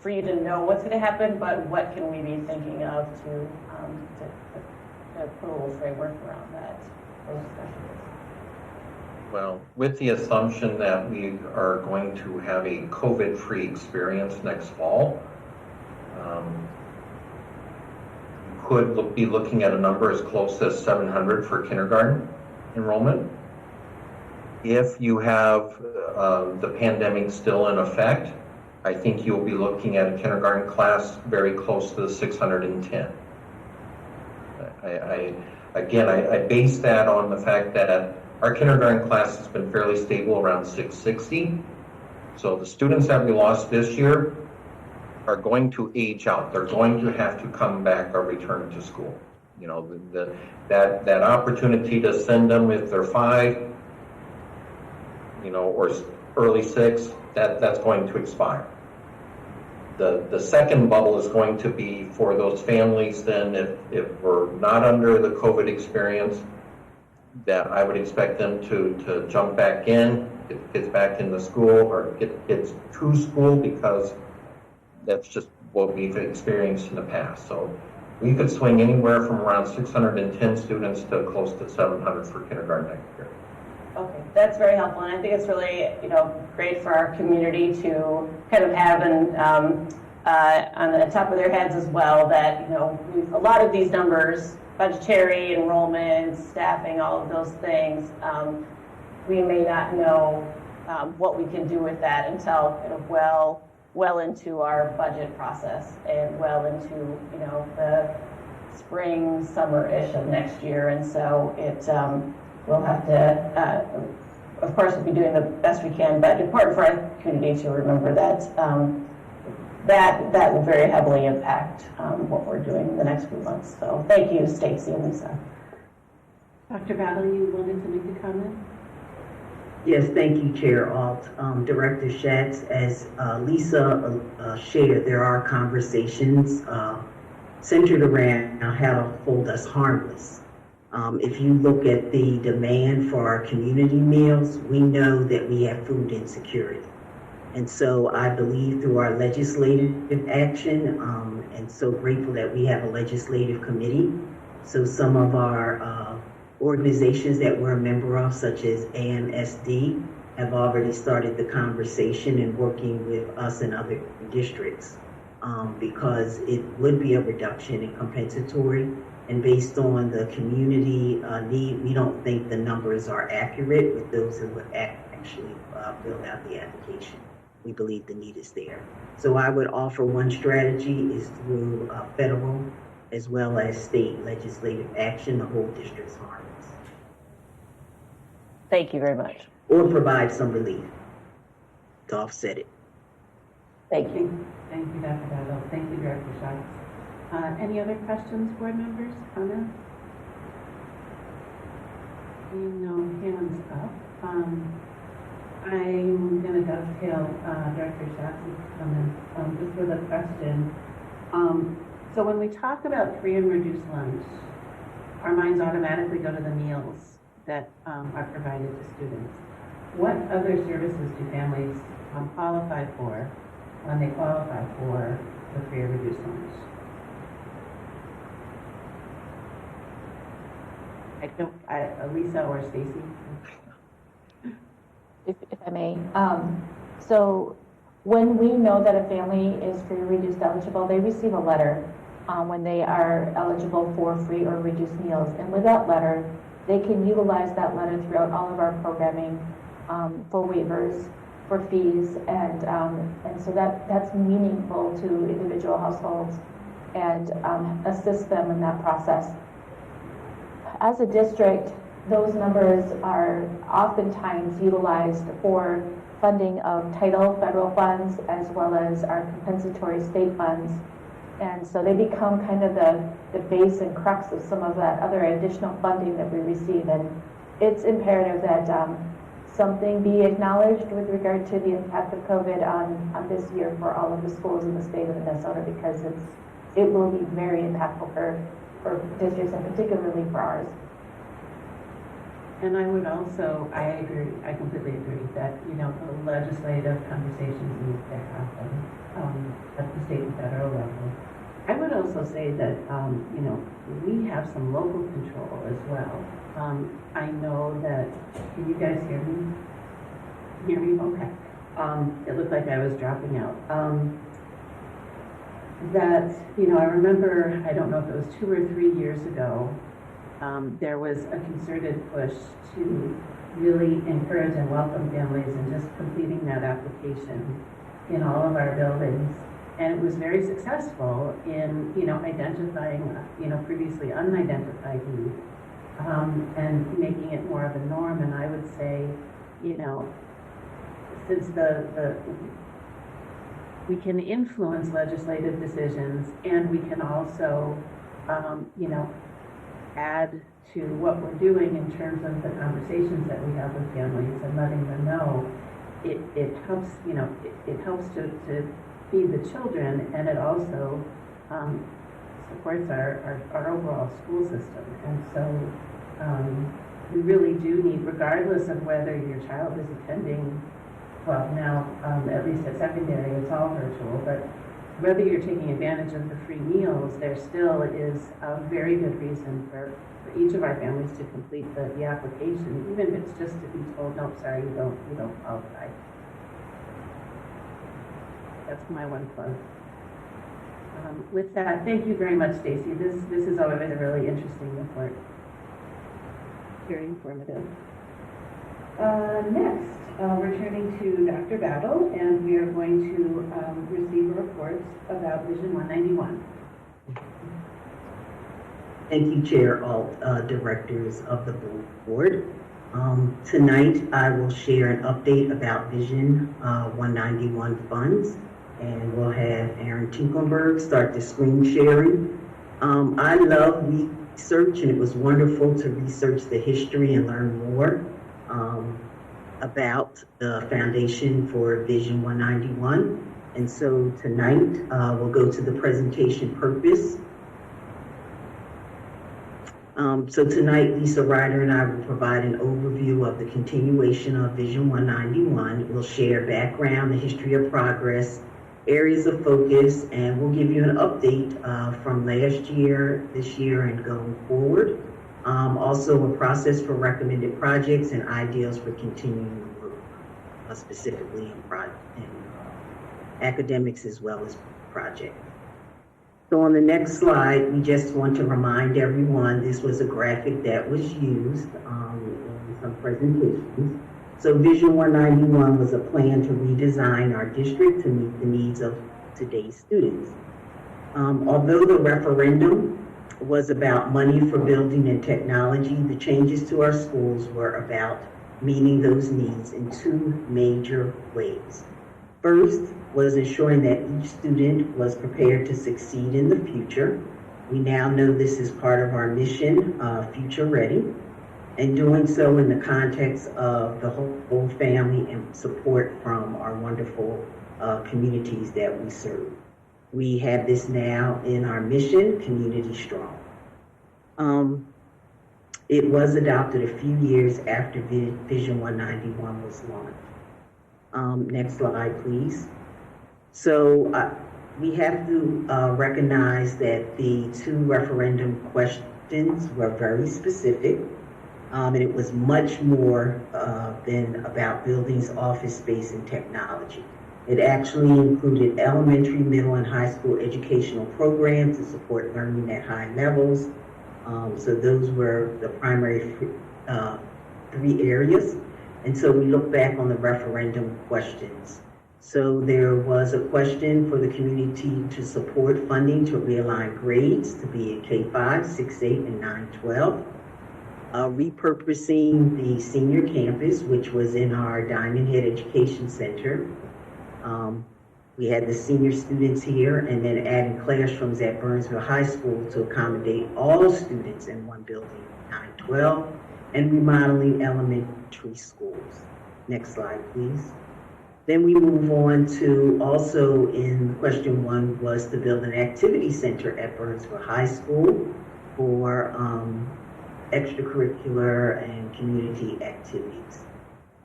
for you to know what's going to happen, but what can we be thinking of to put a little framework around that, those discussions? Well, with the assumption that we are going to have a COVID-free experience next fall, you could be looking at a number as close as 700 for kindergarten enrollment. If you have the pandemic still in effect, I think you'll be looking at a kindergarten class very close to the 610. I base that on the fact that our kindergarten class has been fairly stable around 660. So the students that we lost this year are going to age out. They're going to have to come back or return to school. You know, that opportunity to send them if they're 5, you know, or early 6, that's going to expire. The second bubble is going to be for those families then if we're not under the COVID experience, that I would expect them to jump back in, get kids back into school or get kids to school, because that's just what we've experienced in the past. So we could swing anywhere from around 610 students to close to 700 for kindergarten next year. Okay, that's very helpful, and I think it's really, you know, great for our community to kind of have on the top of their heads as well that, you know, a lot of these numbers, budgetary, enrollment, staffing, all of those things, we may not know what we can do with that until kind of well into our budget process and well into, you know, the spring, summer-ish of next year, and so it. We'll have to, of course, we'll be doing the best we can, but important for our community to remember that that will very heavily impact what we're doing in the next few months. So thank you, Stacy and Lisa. Dr. Battle, you wanted to make a comment? Yes, thank you, Chair Alt. Director Schatz, as Lisa shared, there are conversations centered around how to hold us harmless. If you look at the demand for our community meals, we know that we have food insecurity. And so I believe through our legislative action, and so grateful that we have a legislative committee. So some of our organizations that we're a member of, such as AMSD, have already started the conversation and working with us and other districts, because it would be a reduction in compensatory. And based on the community need, we don't think the numbers are accurate with those who would actually fill out the application. We believe the need is there. So I would offer one strategy is through federal as well as state legislative action, the whole district's harmless. Thank you very much. Or provide some relief to offset it. Thank you. Thank you, Dr. Battle. Thank you, Director Schatz. Any other questions, board members, comments? Seeing no hands up. I'm going to dovetail Director Schatz's comments just with a question. So when we talk about free and reduced lunch, our minds automatically go to the meals that are provided to students. What other services do families qualify for when they qualify for the free or reduced lunch? Lisa or Stacy? If I may. So when we know that a family is free or reduced eligible, they receive a letter when they are eligible for free or reduced meals. And with that letter, they can utilize that letter throughout all of our programming for waivers, for fees, and so that's meaningful to individual households and assist them in that process. As a district, those numbers are oftentimes utilized for funding of title federal funds as well as our compensatory state funds. And so they become kind of the base and crux of some of that other additional funding that we receive. And it's imperative that something be acknowledged with regard to the impact of COVID on this year for all of the schools in the state of Minnesota, because it will be very impactful for districts and particularly for ours. And I would also, I agree, I completely agree that, you know, the legislative conversations need to happen at the state and federal level. I would also say that, you know, we have some local control as well. I know that, can you guys hear me? Hear me? Okay. It looked like I was dropping out. That, you know, I remember, I don't know if it was 2 or 3 years ago, there was a concerted push to really encourage and welcome families and just completing that application in all of our buildings. And it was very successful in, you know, identifying, you know, previously unidentified need, and making it more of a norm. And I would say, you know, since we can influence legislative decisions, and we can also, you know, add to what we're doing in terms of the conversations that we have with families and letting them know, it helps, you know, it helps to feed the children, and it also supports our overall school system. And so we really do need, regardless of whether your child is attending, well, now, at least at secondary, it's all virtual, but whether you're taking advantage of the free meals, there still is a very good reason for each of our families to complete the application, even if it's just to be told, no, sorry, you don't qualify. That's my one plug. With that, thank you very much, Stacy. This is always a really interesting report. Very informative. Next, we're turning to Dr. Battle, and we are going to receive reports about Vision 191. Thank you, Chair, all directors of the board. Tonight, I will share an update about Vision 191 funds, and we'll have Aaron Tinklenberg start the screen sharing. I love research, and it was wonderful to research the history and learn more about the foundation for Vision 191. And so tonight, we'll go to the presentation purpose. So tonight, Lisa Ryder and I will provide an overview of the continuation of Vision 191. We'll share background, the history of progress, areas of focus, and we'll give you an update from last year, this year, and going forward. Also a process for recommended projects and ideas for continuing work, specifically in academics as well as projects. So on the next slide, we just want to remind everyone this was a graphic that was used in some presentations. So Vision 191 was a plan to redesign our district to meet the needs of today's students. Although the referendum was about money for building and technology, the changes to our schools were about meeting those needs in 2 major ways. First was ensuring that each student was prepared to succeed in the future. We now know this is part of our mission, Future Ready, and doing so in the context of the whole family and support from our wonderful communities that we serve. We have this now in our mission, Community Strong. It was adopted a few years after Vision 191 was launched. Next slide, please. So we have to recognize that the 2 referendum questions were very specific, and it was much more than about buildings, office space, and technology. It actually included elementary, middle, and high school educational programs to support learning at high levels. So those were the primary 3 areas. And so we look back on the referendum questions. So there was a question for the community to support funding to realign grades to be in K-5, 6, 8, and 9, 12. Repurposing the senior campus, which was in our Diamond Head Education Center. We had the senior students here, and then adding classrooms at Burnsville High School to accommodate all students in one building, 9-12, and remodeling elementary schools. Next slide, please. Then we move on to also in question 1 was to build an activity center at Burnsville High School for extracurricular and community activities.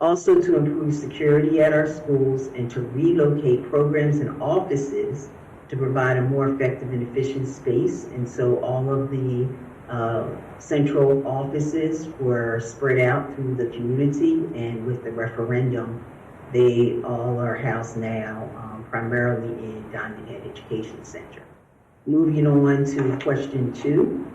Also to improve security at our schools and to relocate programs and offices to provide a more effective and efficient space. And so all of the central offices were spread out through the community, and with the referendum, they all are housed now primarily in Diamond Head Education Center. Moving on to question 2,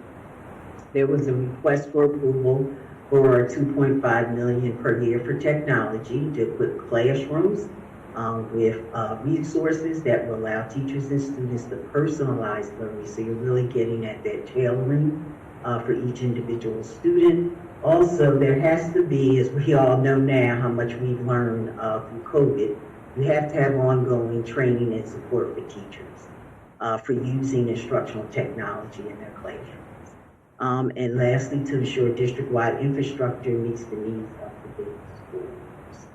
there was a request for approval for $2.5 million per year for technology to equip classrooms with resources that will allow teachers and students to personalize learning. So you're really getting at that tailoring for each individual student. Also, there has to be, as we all know now, how much we've learned through COVID, you have to have ongoing training and support for teachers for using instructional technology in their classrooms. And lastly, to ensure district-wide infrastructure meets the needs of the business schools.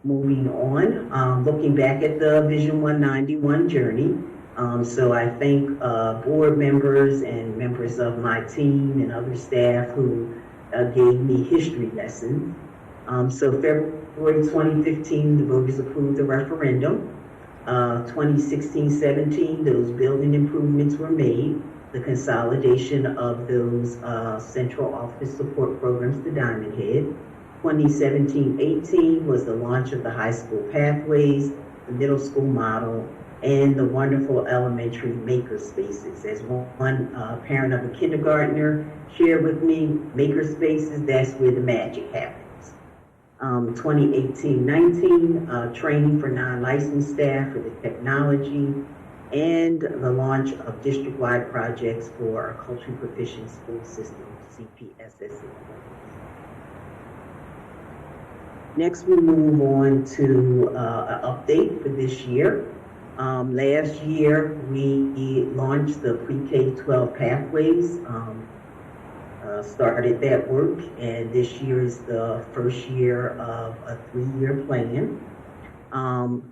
Moving on, looking back at the Vision 191 journey, so I thank board members and members of my team and other staff who gave me history lessons. So February 2015, the voters approved the referendum. 2016-17, those building improvements were made. The consolidation of those central office support programs to Diamond Head. 2017-18 was the launch of the high school pathways, the middle school model, and the wonderful elementary maker spaces. As one parent of a kindergartner shared with me, maker spaces, that's where the magic happens. 2018-19, training for non-licensed staff for the technology, and the launch of district-wide projects for our culturally proficient school system, CPSSA. Next, we move on to an update for this year. Last year, we launched the pre-K-12 pathways, started that work, and this year is the first year of a 3-year plan.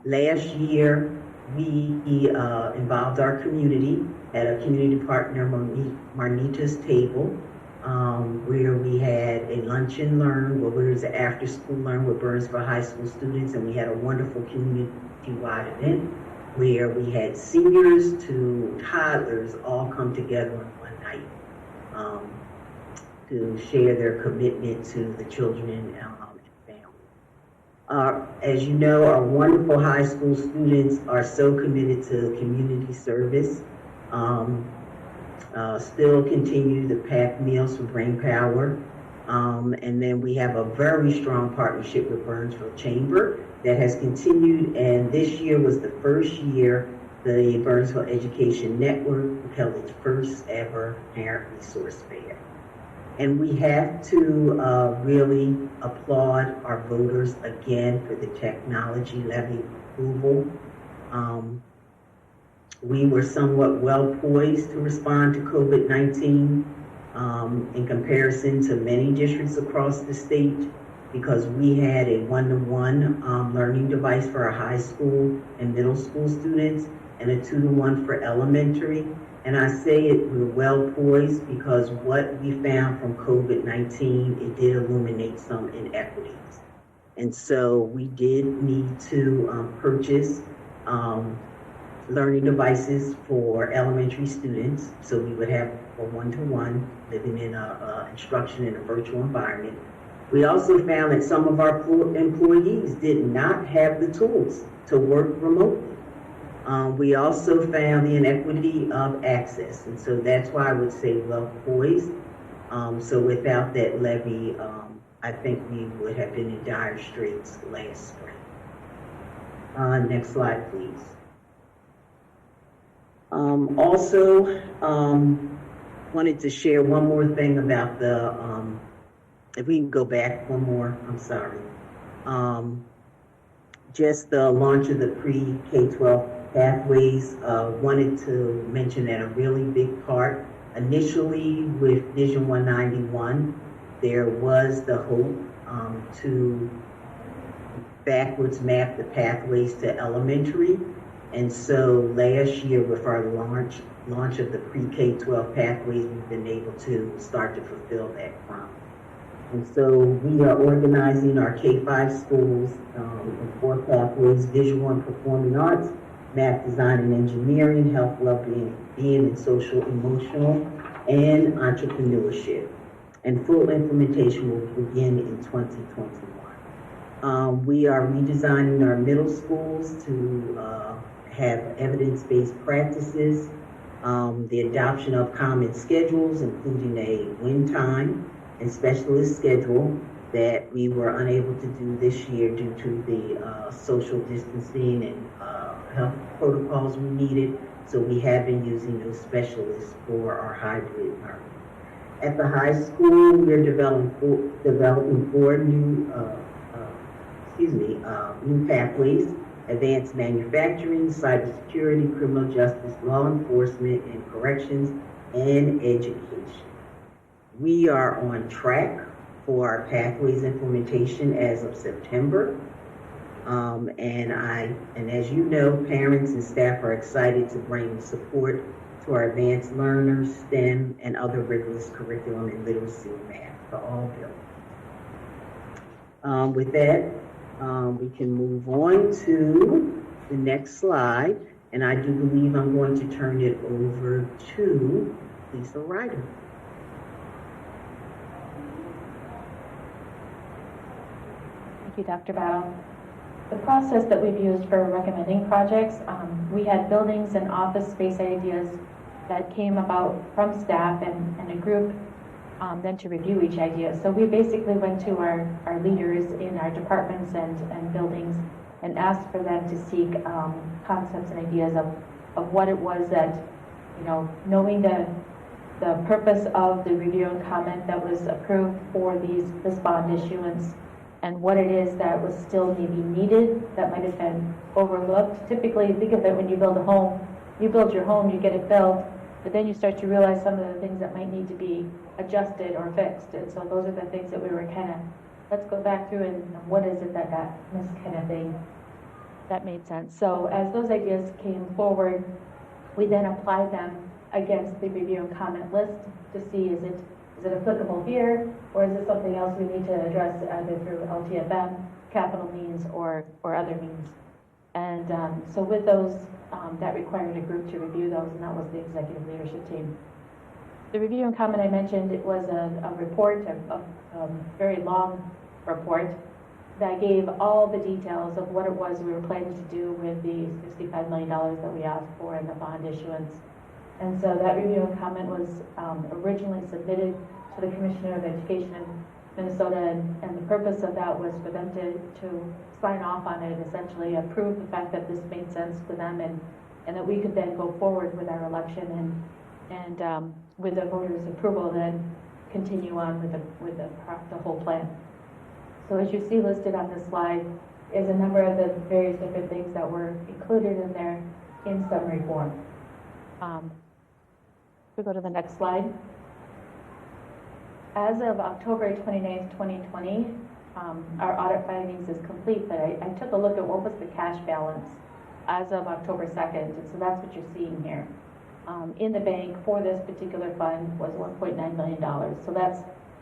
Last year, we involved our community at a community partner, Marnita's Table, where we had a lunch and learn, where there was an after school learn with Burnsville High School students, and we had a wonderful community-wide event where we had seniors to toddlers all come together on one night to share their commitment to the children and family. As you know, our wonderful high school students are so committed to community service. Still continue to pack meals for Brain Power. And then we have a very strong partnership with Burnsville Chamber that has continued, and this year was the first year the Burnsville Education Network held its first ever parent resource fair. And we have to really applaud our voters again for the technology levy approval. We were somewhat well poised to respond to COVID-19 in comparison to many districts across the state, because we had a one-to-one learning device for our high school and middle school students and a 2-to-1 for elementary. And I say it, we're well poised because what we found from COVID-19, it did illuminate some inequities. And so we did need to purchase learning devices for elementary students, so we would have a one-to-one living in instruction in a virtual environment. We also found that some of our employees did not have the tools to work remotely. We also found the inequity of access, and so that's why I would say well poised. So without that levy, I think we would have been in dire straits last spring. Next slide, please. Also, wanted to share one more thing about the, if we can go back one more, I'm sorry. Just the launch of the pre-K-12 pathways, wanted to mention that a really big part, initially with Vision 191, there was the hope to backwards map the pathways to elementary. And so last year with our launch of the pre-K-12 pathways, we've been able to start to fulfill that promise. And so we are organizing our K-5 schools in 4 pathways: visual and performing arts, math, design, and engineering, health, well-being, and social, emotional, and entrepreneurship. And full implementation will begin in 2021. We are redesigning our middle schools to have evidence-based practices, the adoption of common schedules, including a win time and specialist schedule that we were unable to do this year due to the social distancing and health protocols we needed. So we have been using those specialists for our hybrid learning. At the high school, we're developing four new new pathways: advanced manufacturing, cybersecurity, criminal justice, law enforcement, and corrections, and education. We are on track for our pathways implementation as of September. And as you know, parents and staff are excited to bring support to our advanced learners, STEM, and other rigorous curriculum in literacy and math for all buildings. With that, we can move on to the next slide, and I do believe I'm going to turn it over to Lisa Ryder. Thank you, Dr. Battle. The process that we've used for recommending projects, we had buildings and office space ideas that came about from staff and a group then to review each idea. So we basically went to our leaders in our departments and buildings and asked for them to seek concepts and ideas of what it was that, knowing the purpose of the review and comment that was approved for this bond issuance, and what it is that was still maybe needed that might have been overlooked. Typically, think of it when you build a home. You build your home, you get it built, but then you start to realize some of the things that might need to be adjusted or fixed. And so those are the things that we were let's go back through and what is it that got missed kind of thing. That made sense. So as those ideas came forward, we then applied them against the review and comment list to see is it applicable here, or is it something else we need to address either through LTFM, capital means, or other means? And so with those, that required a group to review those, and that was the executive leadership team. The review and comment I mentioned, it was a report, a very long report that gave all the details of what it was we were planning to do with the $65 million that we asked for in the bond issuance. And so that review and comment was originally submitted to the Commissioner of Education in Minnesota, and the purpose of that was for them to sign off on it, essentially approve the fact that this made sense to them, and that we could then go forward with our election and with the voters' approval, then continue on with the whole plan. So as you see listed on this slide is a number of the various different things that were included in there in summary form. We go to the next slide. As of October 29th, 2020, our audit findings is complete, but I took a look at what was the cash balance as of October 2nd, and so that's what you're seeing here. In the bank for this particular fund was $1.9 million. So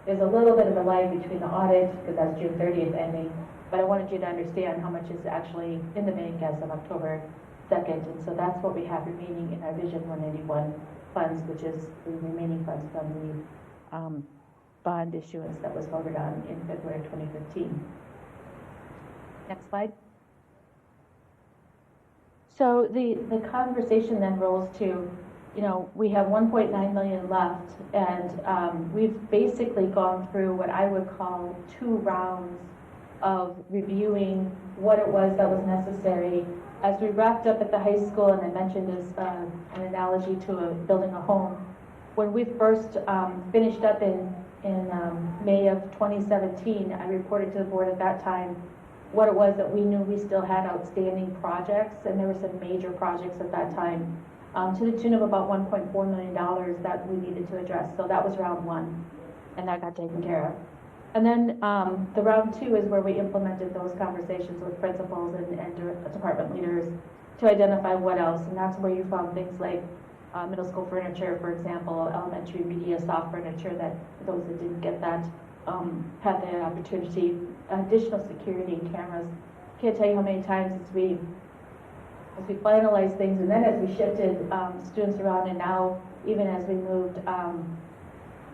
there's a little bit of a lag between the audit, because that's June 30th ending, but I wanted you to understand how much is actually in the bank as of October 2nd, and so that's what we have remaining in our Vision 191 funds, which is the remaining funds from the bond issuance that was voted on in February 2015. Next slide. So the conversation then rolls to, we have 1.9 million left, and we've basically gone through what I would call 2 rounds of reviewing what it was that was necessary. As we wrapped up at the high school, and I mentioned as an analogy to building a home, when we first finished up in May of 2017, I reported to the board at that time what it was that we knew we still had outstanding projects, and there were some major projects at that time to the tune of about $1.4 million that we needed to address. So that was round 1, and that got taken care of. And then the round 2 is where we implemented those conversations with principals and department leaders to identify what else, and that's where you found things like middle school furniture, for example, elementary media soft furniture, that those that didn't get that had the opportunity, additional security cameras. Can't tell you how many times we as we finalized things, and then as we shifted students around, and now even as we moved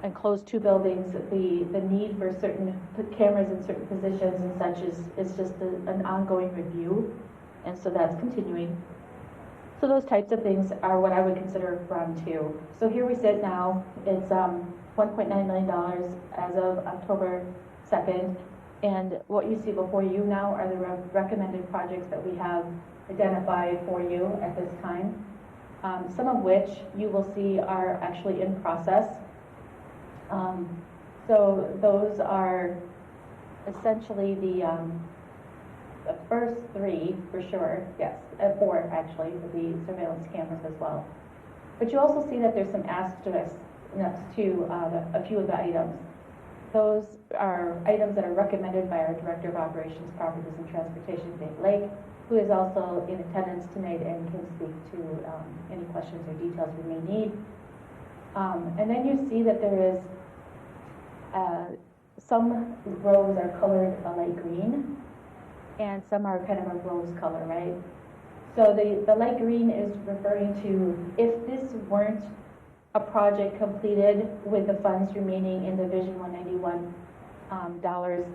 and closed 2 buildings, the need for certain cameras in certain positions and such is just an ongoing review, and so that's continuing. So those types of things are what I would consider round 2. So here we sit now. It's $1.9 million as of October 2nd, and what you see before you now are the recommended projects that we have identified for you at this time. Some of which you will see are actually in process. So those are essentially the first 3 for sure, yes, 4 actually, with the surveillance cameras as well. But you also see that there's some asterisks next to a few of the items. Those are items that are recommended by our Director of Operations, Properties and Transportation, Dave Lake, who is also in attendance tonight and can speak to any questions or details we may need. And then you see that there is some rows are colored a light green, and some are kind of a rose color, right? So the light green is referring to if this weren't a project completed with the funds remaining in the Vision 191 dollars,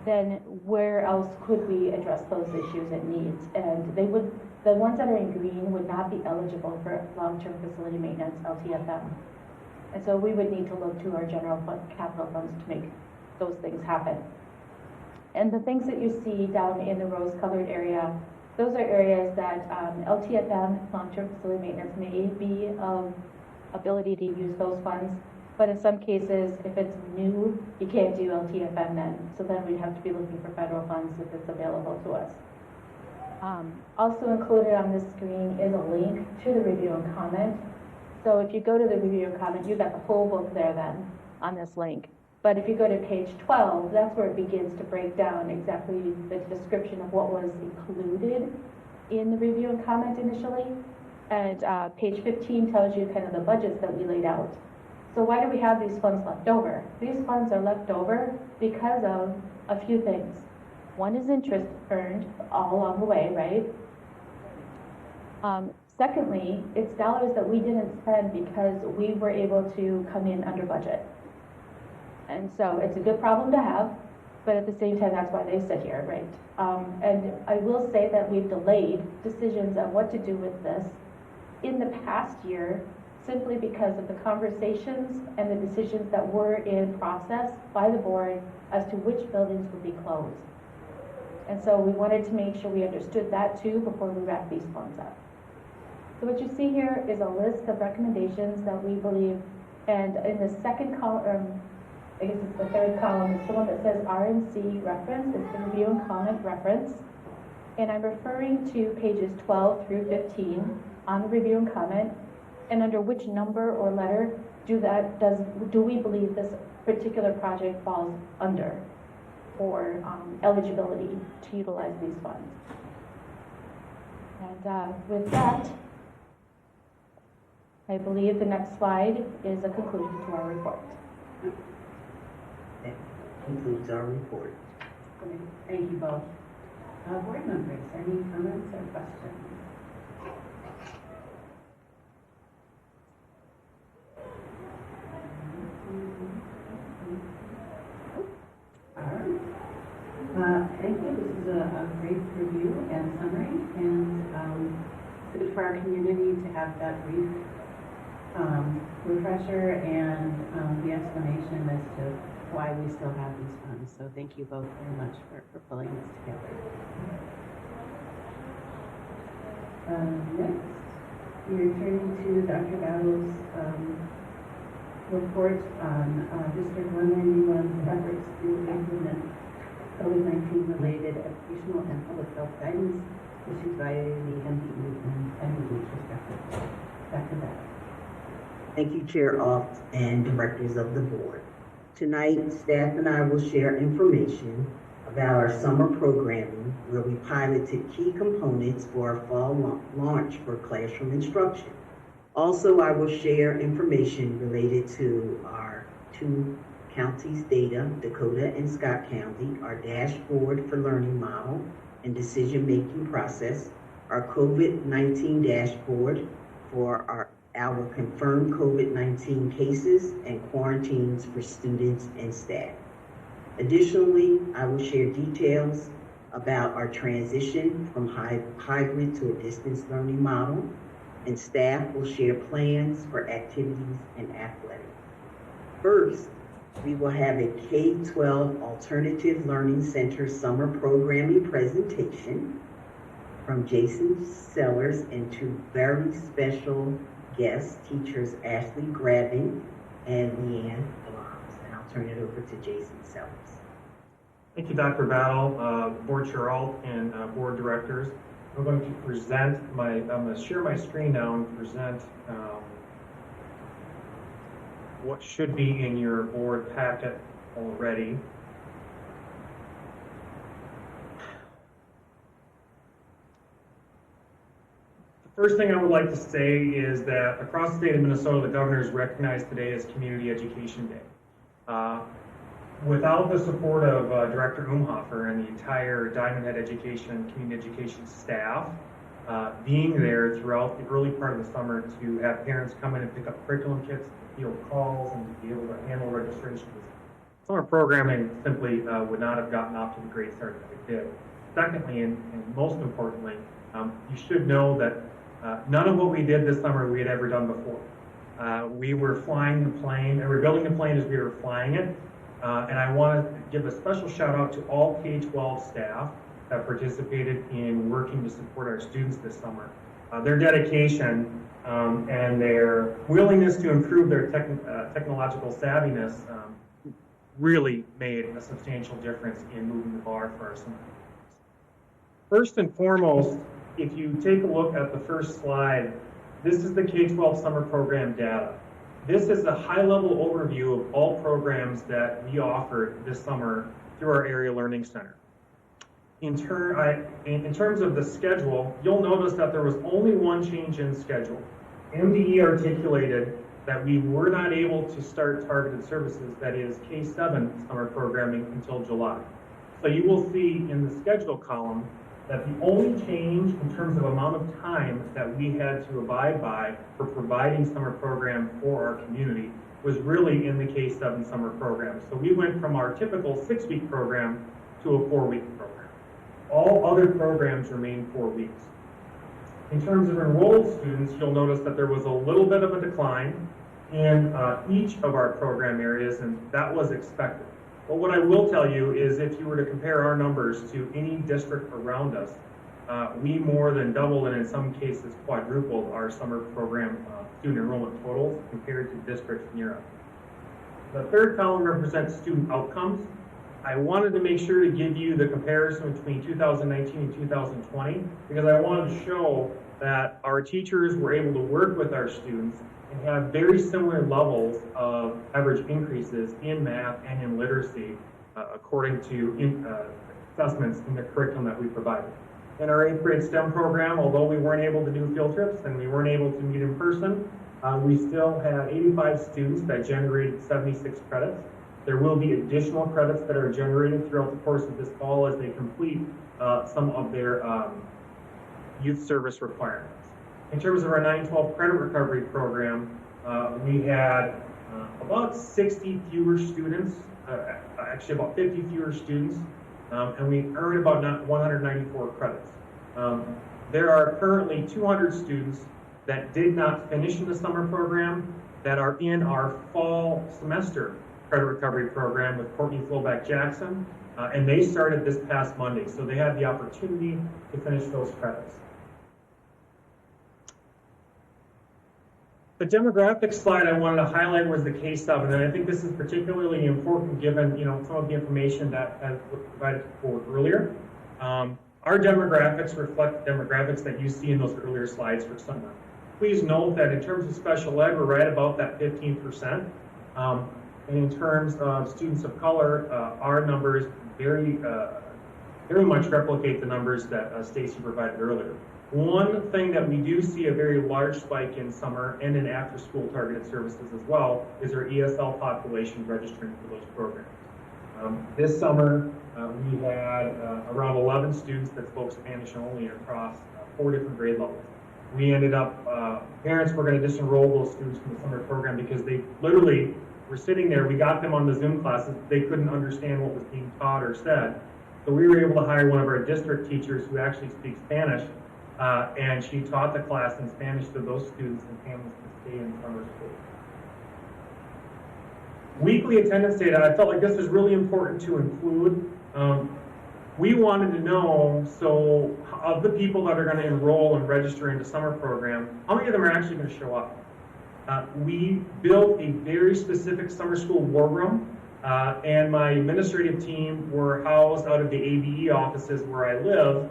then where else could we address those issues and needs? And the ones that are in green would not be eligible for long-term facility maintenance, LTFM. And so we would need to look to our general fund, capital funds to make those things happen. And the things that you see down in the rose-colored area, those are areas that LTFM, long-term facility maintenance, may be of ability to use those funds. But in some cases, if it's new, you can't do LTFM then. So then we'd have to be looking for federal funds if it's available to us. Also included on this screen is a link to the review and comment. So if you go to the review and comment, you've got the whole book there then on this link. But if you go to page 12, that's where it begins to break down exactly the description of what was included in the review and comment initially. And page 15 tells you kind of the budgets that we laid out. So why do we have these funds left over? These funds are left over because of a few things. One is interest earned all along the way, right? Secondly, it's dollars that we didn't spend because we were able to come in under budget. And so it's a good problem to have, but at the same time, that's why they sit here, right? And I will say that we've delayed decisions on what to do with this in the past year, simply because of the conversations and the decisions that were in process by the board as to which buildings would be closed. And so we wanted to make sure we understood that too before we wrap these funds up. So what you see here is a list of recommendations that we believe, and in the second column, I guess it's the third column, it's the one that says RNC reference, it's the review and comment reference. And I'm referring to pages 12 through 15 on the review and comment, and under which number or letter do we believe this particular project falls under for eligibility to utilize these funds. And with that, I believe the next slide is a conclusion to our report. That concludes our report. Okay, thank you both. Board members, any comments or questions? Thank you. This is a great review and summary, and good for our community to have that brief refresher and the explanation as to why we still have these funds. So thank you both very much for pulling this together. Next, we're turning to Dr. Dowd's report on District 191's efforts to implement COVID-19 related educational and public health guidance issued by the MDE and MDH respectively. Dr. Bell. Thank you, Chair Alt and directors of the board. Tonight, staff and I will share information about our summer programming where we piloted key components for our fall launch for classroom instruction. Also, I will share information related to our 2 counties data, Dakota and Scott County, our dashboard for learning model and decision-making process, our COVID-19 dashboard for our confirmed COVID-19 cases and quarantines for students and staff. Additionally, I will share details about our transition from hybrid to a distance learning model, and staff will share plans for activities and athletics. First, we will have a K-12 Alternative Learning Center summer programming presentation from Jason Sellers and two very special guest teachers, Ashley Grabbing and Leanne Blons. And I'll turn it over to Jason Sellers. Thank you, Dr. Battle, Board Chair Alt, and Board Directors. I'm going to present I'm going to share my screen now and present what should be in your board packet already. The first thing I would like to say is that across the state of Minnesota, the governor has recognized today as Community Education Day. Without the support of Director Umhofer and the entire Diamond Head Education and Community Education staff, being there throughout the early part of the summer to have parents come in and pick up curriculum kits, to field calls, and to be able to handle registrations, summer programming simply would not have gotten off to the great start that it did. Secondly, and most importantly, you should know that none of what we did this summer we had ever done before. We were flying the plane, and we were building the plane as we were flying it. And I want to give a special shout out to all K-12 staff that participated in working to support our students this summer. Their dedication and their willingness to improve their technological savviness really made a substantial difference in moving the bar for our summer. First and foremost, if you take a look at the first slide, this is the K-12 summer program data. This is a high-level overview of all programs that we offered this summer through our Area Learning Center. In terms of the schedule, you'll notice that there was only one change in schedule. MDE articulated that we were not able to start targeted services, that is K-7 summer programming, until July. So you will see in the schedule column that the only change in terms of amount of time that we had to abide by for providing summer program for our community was really in the K-7 summer program. So we went from our typical 6-week program to a 4-week program. All other programs remain 4 weeks. In terms of enrolled students, you'll notice that there was a little bit of a decline in each of our program areas, and that was expected. But what I will tell you is if you were to compare our numbers to any district around us, we more than doubled and in some cases quadrupled our summer program student enrollment totals compared to districts near us. The third column represents student outcomes. I wanted to make sure to give you the comparison between 2019 and 2020 because I wanted to show that our teachers were able to work with our students and have very similar levels of average increases in math and in literacy according to assessments in the curriculum that we provided. In our 8th grade STEM program, although we weren't able to do field trips and we weren't able to meet in person, we still had 85 students that generated 76 credits. There will be additional credits that are generated throughout the course of this fall as they complete some of their youth service requirements. In terms of our 912 credit recovery program, we had about 60 fewer students, actually about 50 fewer students, and we earned about 194 credits. There are currently 200 students that did not finish in the summer program that are in our fall semester credit recovery program with Courtney Flowback Jackson, and they started this past Monday, so they had the opportunity to finish those credits. The demographic slide I wanted to highlight was the K-7, and I think this is particularly important given some of the information that has been provided forward earlier. Our demographics reflect the demographics that you see in those earlier slides for summer. Please note that in terms of special ed, we're right about that 15%. And in terms of students of color, our numbers very much replicate the numbers that Stacy provided earlier. One thing that we do see a very large spike in summer and in after-school targeted services as well is our ESL population registering for those programs. This summer, we had around 11 students that spoke Spanish only across 4 different grade levels. We ended up, parents were going to disenroll those students from the summer program because they literally were sitting there. We got them on the Zoom classes. They couldn't understand what was being taught or said. So we were able to hire one of our district teachers who actually speaks Spanish, and she taught the class in Spanish to those students and families to stay in summer school. Weekly attendance data, I felt like this was really important to include. We wanted to know, so of the people that are going to enroll and register into summer program, how many of them are actually going to show up? We built a very specific summer school war room, and my administrative team were housed out of the ABE offices where I live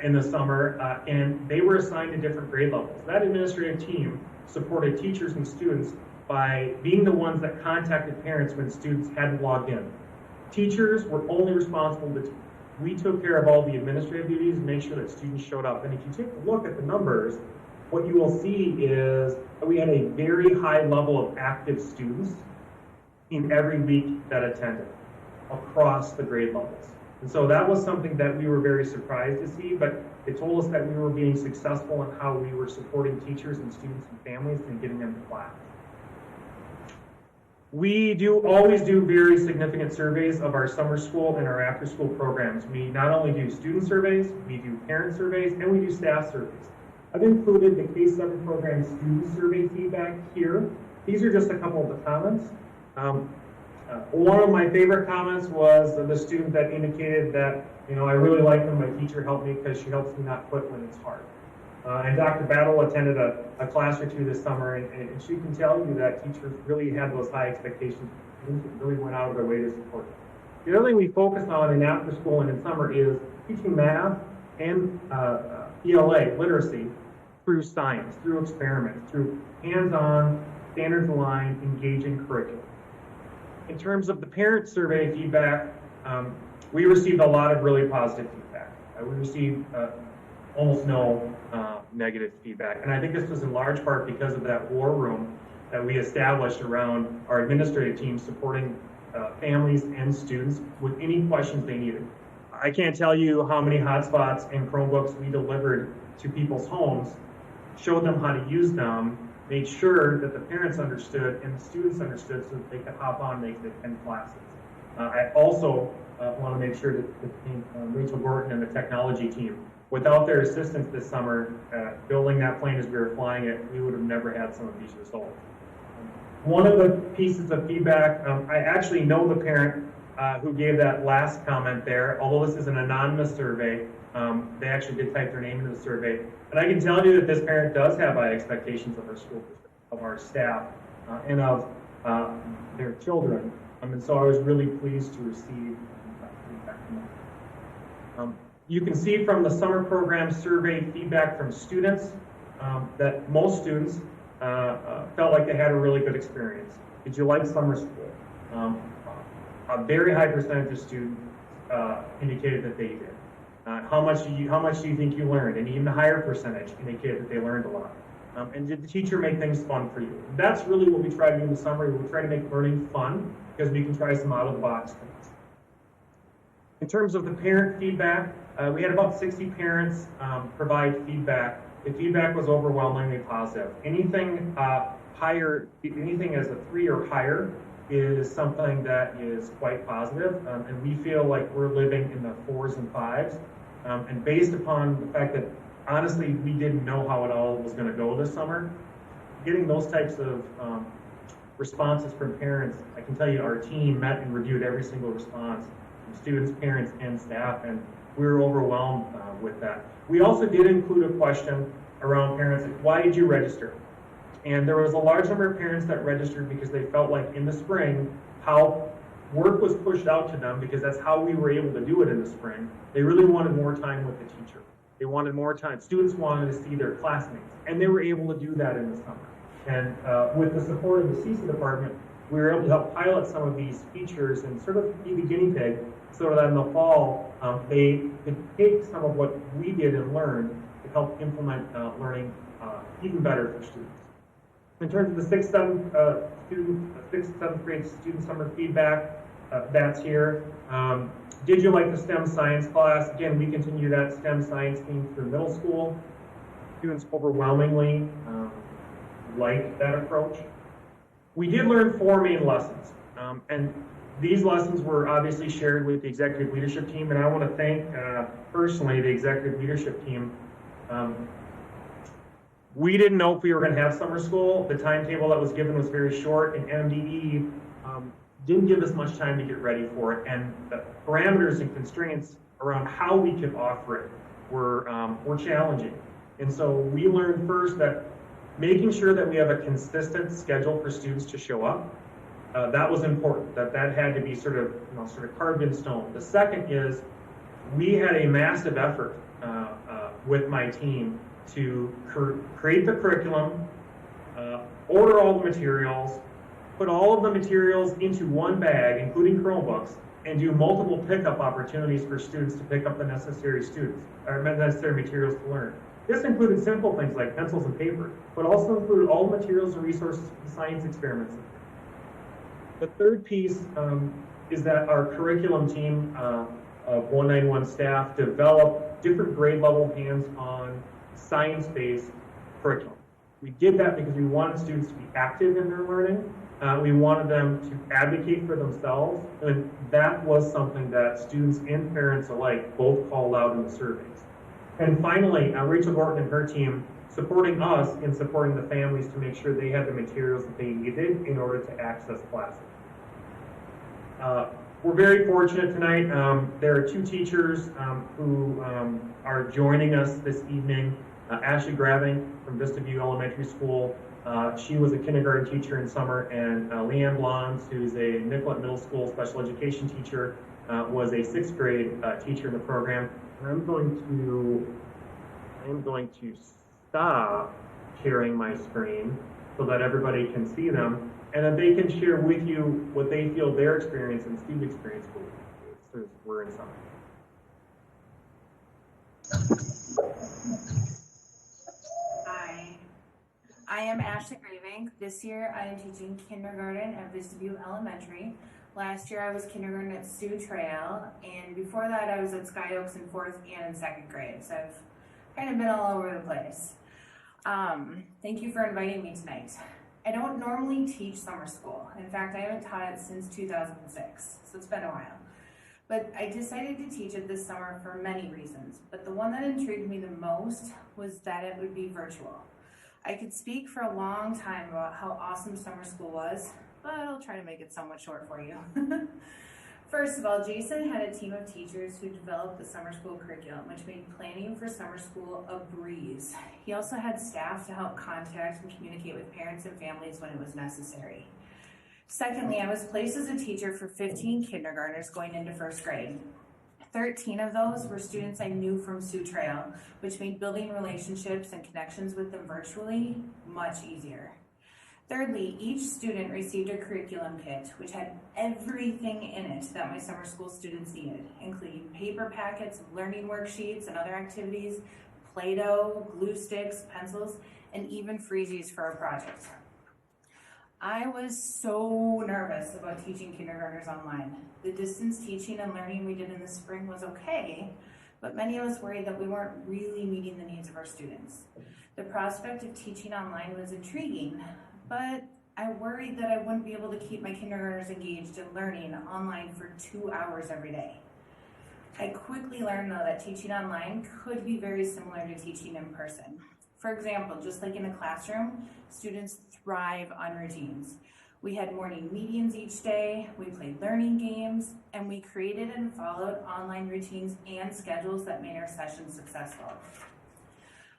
in the summer, and they were assigned to different grade levels. That administrative team supported teachers and students by being the ones that contacted parents when students hadn't logged in. Teachers were only responsible to we took care of all the administrative duties and make sure that students showed up. And if you take a look at the numbers, what you will see is that we had a very high level of active students in every week that attended across the grade levels. And so that was something that we were very surprised to see, but it told us that we were being successful in how we were supporting teachers and students and families and getting them to class. We always do very significant surveys of our summer school and our after school programs. We not only do student surveys, we do parent surveys, and we do staff surveys. I've included the K7 program student survey feedback here. These are just a couple of the comments. One of my favorite comments was the student that indicated that, I really like when my teacher helped me because she helps me not quit when it's hard. And Dr. Battle attended a class or two this summer, and she can tell you that teachers really had those high expectations. Students really went out of their way to support them. The other thing we focus on in after school and in summer is teaching math and ELA, literacy, through science, through experiments, through hands-on, standards-aligned, engaging curriculum. In terms of the parent survey feedback, we received a lot of really positive feedback. We received almost no negative feedback. And I think this was in large part because of that war room that we established around our administrative team supporting families and students with any questions they needed. I can't tell you how many hotspots and Chromebooks we delivered to people's homes, showed them how to use them, made sure that the parents understood and the students understood so that they could hop on and they could attend classes. I also want to make sure that Rachel Gorton and the technology team, without their assistance this summer, building that plane as we were flying it, we would have never had some of these results. One of the pieces of feedback, I actually know the parent who gave that last comment there, although this is an anonymous survey. They actually did type their name into the survey. And I can tell you that this parent does have high expectations of our school, of our staff, and of their children. And so I was really pleased to receive feedback from them. You can see from the summer program survey feedback from students that most students felt like they had a really good experience. Did you like summer school? A very high percentage of students indicated that they did. How much do you think you learned? And even a higher percentage indicated that they learned a lot. And did the teacher make things fun for you? That's really what we try to do in the summer. We try to make learning fun because we can try some out-of-the-box things. In terms of the parent feedback, we had about 60 parents provide feedback. The feedback was overwhelmingly positive. Anything higher, anything as a 3 or higher is something that is quite positive, and we feel like we're living in the 4s and 5s. And based upon the fact that honestly we didn't know how it all was going to go this summer, getting those types of responses from parents, I can tell you our team met and reviewed every single response from students, parents, and staff, and we were overwhelmed with that. We also did include a question around parents, like, why did you register? And there was a large number of parents that registered because they felt like in the spring, how work was pushed out to them, because that's how we were able to do it in the spring. They really wanted more time with the teacher. They wanted more time. Students wanted to see their classmates, and they were able to do that in the summer. And with the support of the CISA department, we were able to help pilot some of these features and sort of be the guinea pig, so that in the fall, they could take some of what we did and learn to help implement learning even better for students. In terms of the 6th, 7th grade student summer feedback, that's here. Did you like the STEM science class? Again, we continue that STEM science theme through middle school. students overwhelmingly liked that approach. We did learn 4 main lessons, and these lessons were obviously shared with the executive leadership team, and I want to thank personally the executive leadership team. We didn't know if we were going to have summer school. The timetable that was given was very short, and MDE didn't give us much time to get ready for it, and the parameters and constraints around how we could offer it were challenging. And so we learned first that making sure that we have a consistent schedule for students to show up, that was important, that had to be sort of carved in stone. The second is we had a massive effort with my team to create the curriculum, order all the materials, put all of the materials into one bag, including Chromebooks, and do multiple pickup opportunities for students to pick up the necessary materials to learn. This included simple things like pencils and paper, but also included all the materials and resources for the science experiments. The third piece is that our curriculum team of 191 staff developed different grade level hands-on science-based curriculum. We did that because we wanted students to be active in their learning. We wanted them to advocate for themselves, and that was something that students and parents alike both called out in the surveys. And finally, Rachel Gorton and her team supporting us in supporting the families to make sure they had the materials that they needed in order to access classes. We're very fortunate tonight. There are 2 teachers who are joining us this evening. Ashley Grabbing from Vista View Elementary School. She was a kindergarten teacher in summer, and Leanne Blondes, who's a Nicollet Middle School special education teacher, was a 6th grade teacher in the program. And I'm going to stop sharing my screen so that everybody can see them, and that they can share with you what they feel their experience and Steve's experience were in summer. Hi, I am Ashley Graving. This year I am teaching kindergarten at Vista View Elementary. Last year I was kindergarten at Sioux Trail, and before that I was at Sky Oaks in 4th and in 2nd grade, so I've kind of been all over the place. Thank you for inviting me tonight. I don't normally teach summer school. In fact, I haven't taught it since 2006, so it's been a while. But I decided to teach it this summer for many reasons, but the one that intrigued me the most was that it would be virtual. I could speak for a long time about how awesome summer school was, but I'll try to make it somewhat short for you. First of all, Jason had a team of teachers who developed the summer school curriculum, which made planning for summer school a breeze. He also had staff to help contact and communicate with parents and families when it was necessary. Secondly, I was placed as a teacher for 15 kindergartners going into 1st grade. 13 of those were students I knew from Sioux Trail, which made building relationships and connections with them virtually much easier. Thirdly, each student received a curriculum kit, which had everything in it that my summer school students needed, including paper packets, learning worksheets and other activities, Play-Doh, glue sticks, pencils, and even freezies for a project. I was so nervous about teaching kindergartners online. The distance teaching and learning we did in the spring was okay, but many of us worried that we weren't really meeting the needs of our students. The prospect of teaching online was intriguing, but I worried that I wouldn't be able to keep my kindergartners engaged in learning online for 2 hours every day. I quickly learned, though, that teaching online could be very similar to teaching in person. For example, just like in a classroom, students thrive on routines. We had morning meetings each day, we played learning games, and we created and followed online routines and schedules that made our sessions successful.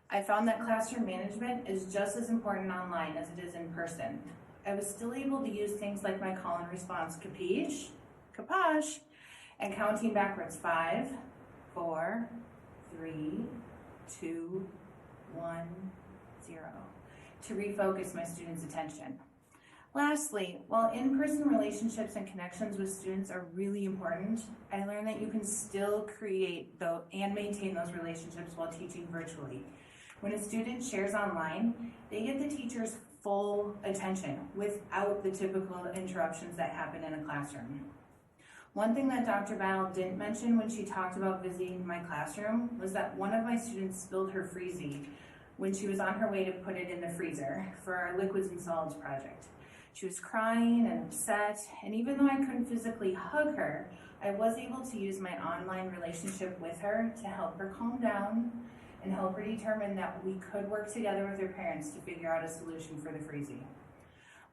I found that classroom management is just as important online as it is in person. I was still able to use things like my call and response, capiche, caposh, and counting backwards, 5, 4, 3, 2, 1, 0, to refocus my students' attention. Lastly, while in-person relationships and connections with students are really important, I learned that you can still create and maintain those relationships while teaching virtually. When a student shares online, they get the teacher's full attention without the typical interruptions that happen in a classroom. One thing that Dr. Battle didn't mention when she talked about visiting my classroom was that one of my students spilled her freezie when she was on her way to put it in the freezer for our liquids and solids project. She was crying and upset, and even though I couldn't physically hug her, I was able to use my online relationship with her to help her calm down and help her determine that we could work together with her parents to figure out a solution for the freezing.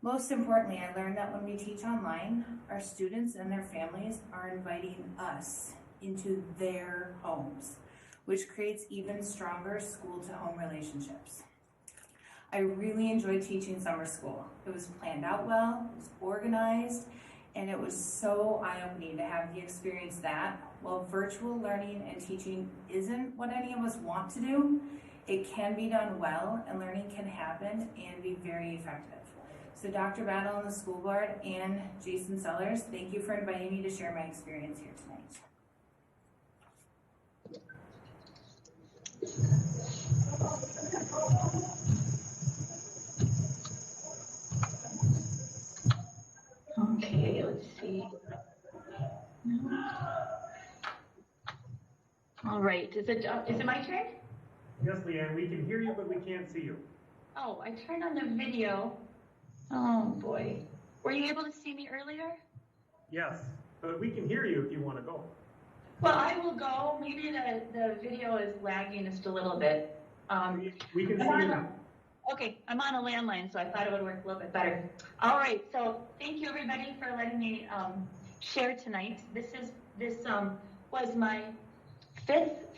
Most importantly, I learned that when we teach online, our students and their families are inviting us into their homes, which creates even stronger school-to-home relationships. I really enjoyed teaching summer school. It was planned out well, it was organized, and it was so eye-opening to have the experience that while virtual learning and teaching isn't what any of us want to do, it can be done well and learning can happen and be very effective. So Dr. Battle and the school board and Jason Sellers, thank you for inviting me to share my experience here tonight. Okay, let's see. All right, is it my turn? Yes, Leanne, we can hear you, but we can't see you. Oh, I turned on the video. Oh, boy. Were you able to see me earlier? Yes, but we can hear you if you want to go. Well, I will go. Maybe the video is lagging just a little bit. We can see you now. Okay, I'm on a landline, so I thought it would work a little bit better. All right, so thank you everybody for letting me share tonight. This was my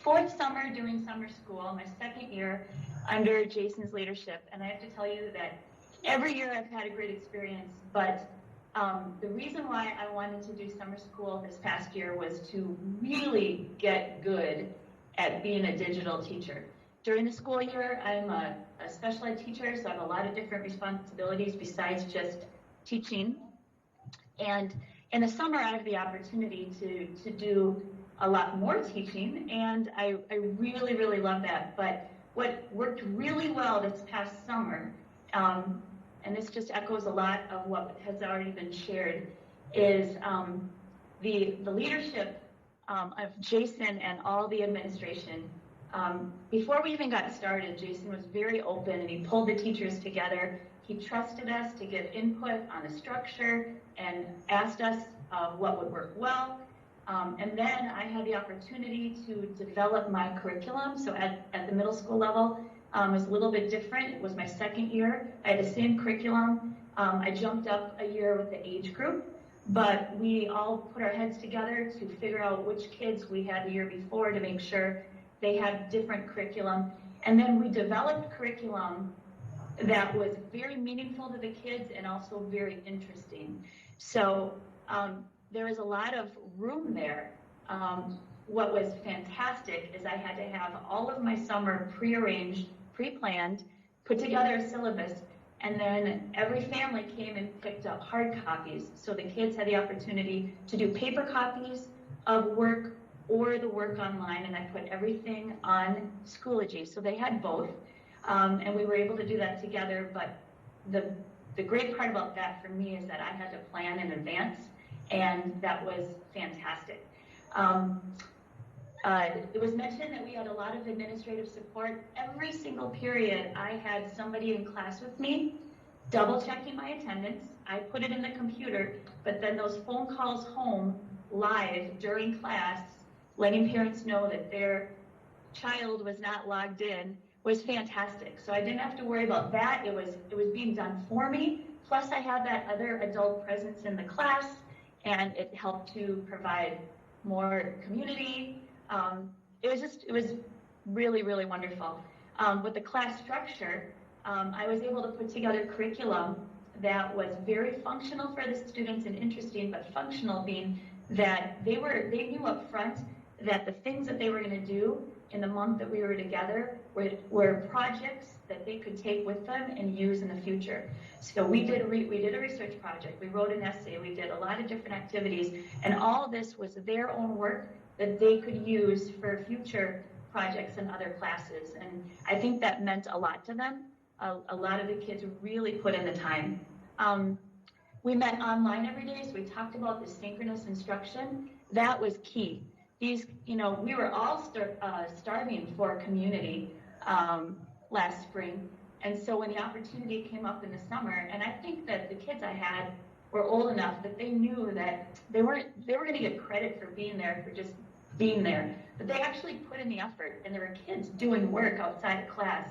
fourth summer doing summer school, my second year under Jason's leadership, and I have to tell you that every year I've had a great experience, but the reason why I wanted to do summer school this past year was to really get good at being a digital teacher. During the school year, I'm a special ed teacher, so I have a lot of different responsibilities besides just teaching. And in the summer, I have the opportunity to do a lot more teaching, and I really, really love that. But what worked really well this past summer, and this just echoes a lot of what has already been shared, is the leadership of Jason and all the administration. Before we even got started, Jason was very open and he pulled the teachers together. He trusted us to give input on the structure and asked us what would work well. And then I had the opportunity to develop my curriculum. So at the middle school level, it was a little bit different. It was my second year. I had the same curriculum. I jumped up a year with the age group, but we all put our heads together to figure out which kids we had the year before to make sure they had different curriculum. And then we developed curriculum that was very meaningful to the kids and also very interesting. So there was a lot of room there. What was fantastic is I had to have all of my summer pre-arranged, pre-planned, put together a syllabus, and then every family came and picked up hard copies. So the kids had the opportunity to do paper copies of work or the work online, and I put everything on Schoology. So they had both, and we were able to do that together. But the great part about that for me is that I had to plan in advance, and that was fantastic. It was mentioned that we had a lot of administrative support. Every single period, I had somebody in class with me, double checking my attendance. I put it in the computer, but then those phone calls home live during class, letting parents know that their child was not logged in, was fantastic. So I didn't have to worry about that. It was being done for me. Plus I had that other adult presence in the class, and it helped to provide more community. It was really, really wonderful. With the class structure, I was able to put together curriculum that was very functional for the students and interesting, but functional being that they knew up front that the things that they were going to do in the month that we were together were projects that they could take with them and use in the future. So we did a research project, we wrote an essay, we did a lot of different activities, and all of this was their own work that they could use for future projects and other classes. And I think that meant a lot to them. A lot of the kids really put in the time. We met online every day, so we talked about the synchronous instruction. That was key. We were all starving for community. last spring. And so when the opportunity came up in the summer, and I think that the kids I had were old enough that they knew that they were going to get credit for being there, for just being there, but they actually put in the effort, and there were kids doing work outside of class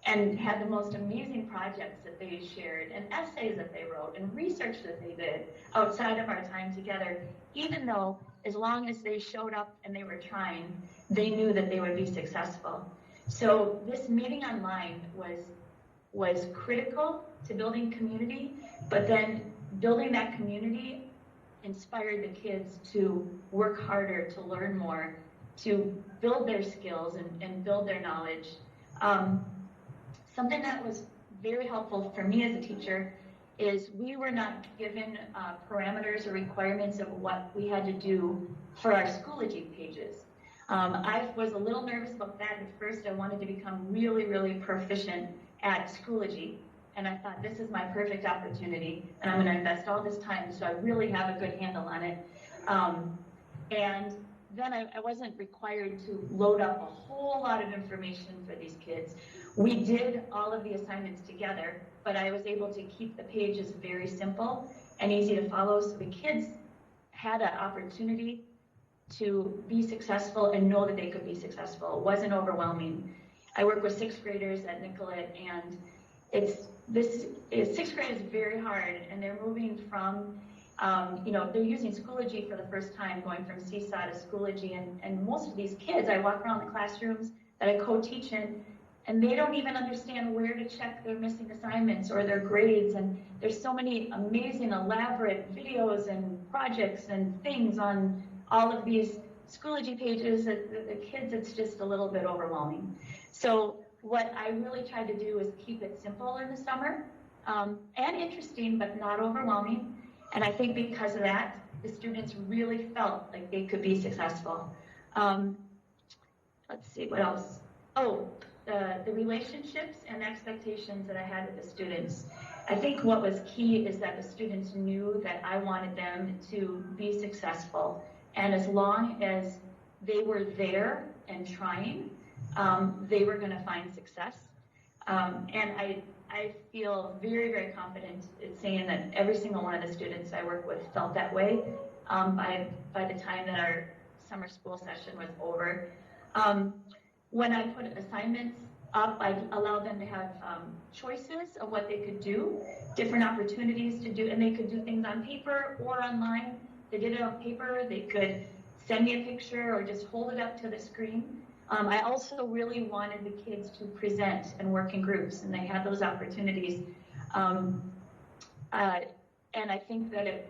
and had the most amazing projects that they shared, and essays that they wrote, and research that they did outside of our time together, even though as long as they showed up and they were trying, they knew that they would be successful. So this meeting online was critical to building community, but then building that community inspired the kids to work harder, to learn more, to build their skills and build their knowledge. Something that was very helpful for me as a teacher is we were not given parameters or requirements of what we had to do for our Schoology pages. I was a little nervous about that at first. I wanted to become really, really proficient at Schoology. And I thought, this is my perfect opportunity, and I'm going to invest all this time so I really have a good handle on it. And then I wasn't required to load up a whole lot of information for these kids. We did all of the assignments together, but I was able to keep the pages very simple and easy to follow, so the kids had an opportunity to be successful and know that they could be successful. It wasn't overwhelming. I work with 6th graders at Nicollet, and sixth grade is very hard, and they're moving from, they're using Schoology for the first time, going from Seesaw to Schoology, and most of these kids, I walk around the classrooms that I co-teach in, and they don't even understand where to check their missing assignments or their grades, and there's so many amazing, elaborate videos and projects and things on all of these Schoology pages that the kids, it's just a little bit overwhelming. So what I really tried to do is keep it simple in the summer, and interesting, but not overwhelming. And I think because of that, the students really felt like they could be successful. Let's see, what else? Oh, the relationships and expectations that I had with the students. I think what was key is that the students knew that I wanted them to be successful. And as long as they were there and trying, they were going to find success. And I feel very, very confident in saying that every single one of the students I work with felt that way by the time that our summer school session was over. When I put assignments up, I allowed them to have choices of what they could do, different opportunities to do, and they could do things on paper or online. They did it on paper, they could send me a picture or just hold it up to the screen. I also really wanted the kids to present and work in groups, and they had those opportunities. And I think that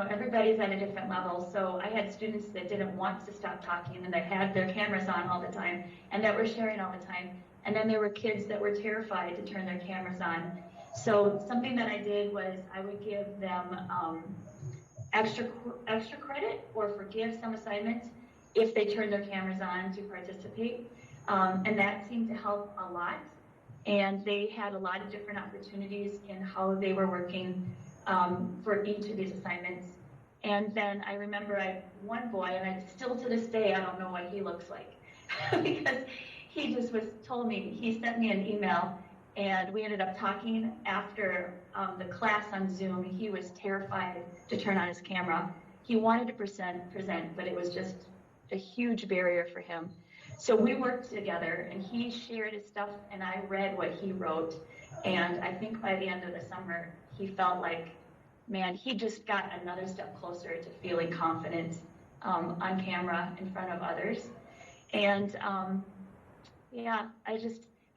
everybody's at a different level. So I had students that didn't want to stop talking, and that had their cameras on all the time, and that were sharing all the time. And then there were kids that were terrified to turn their cameras on. So something that I did was I would give them extra credit or forgive some assignments if they turned their cameras on to participate. And that seemed to help a lot. And they had a lot of different opportunities in how they were working for each of these assignments. And then I remember one boy, and I still to this day, I don't know what he looks like because he just told me, he sent me an email, and we ended up talking after the class on Zoom. He was terrified to turn on his camera. He wanted to present, but it was just a huge barrier for him. So we worked together, and he shared his stuff, and I read what he wrote. And I think by the end of the summer, he felt like, man, he just got another step closer to feeling confident on camera in front of others. And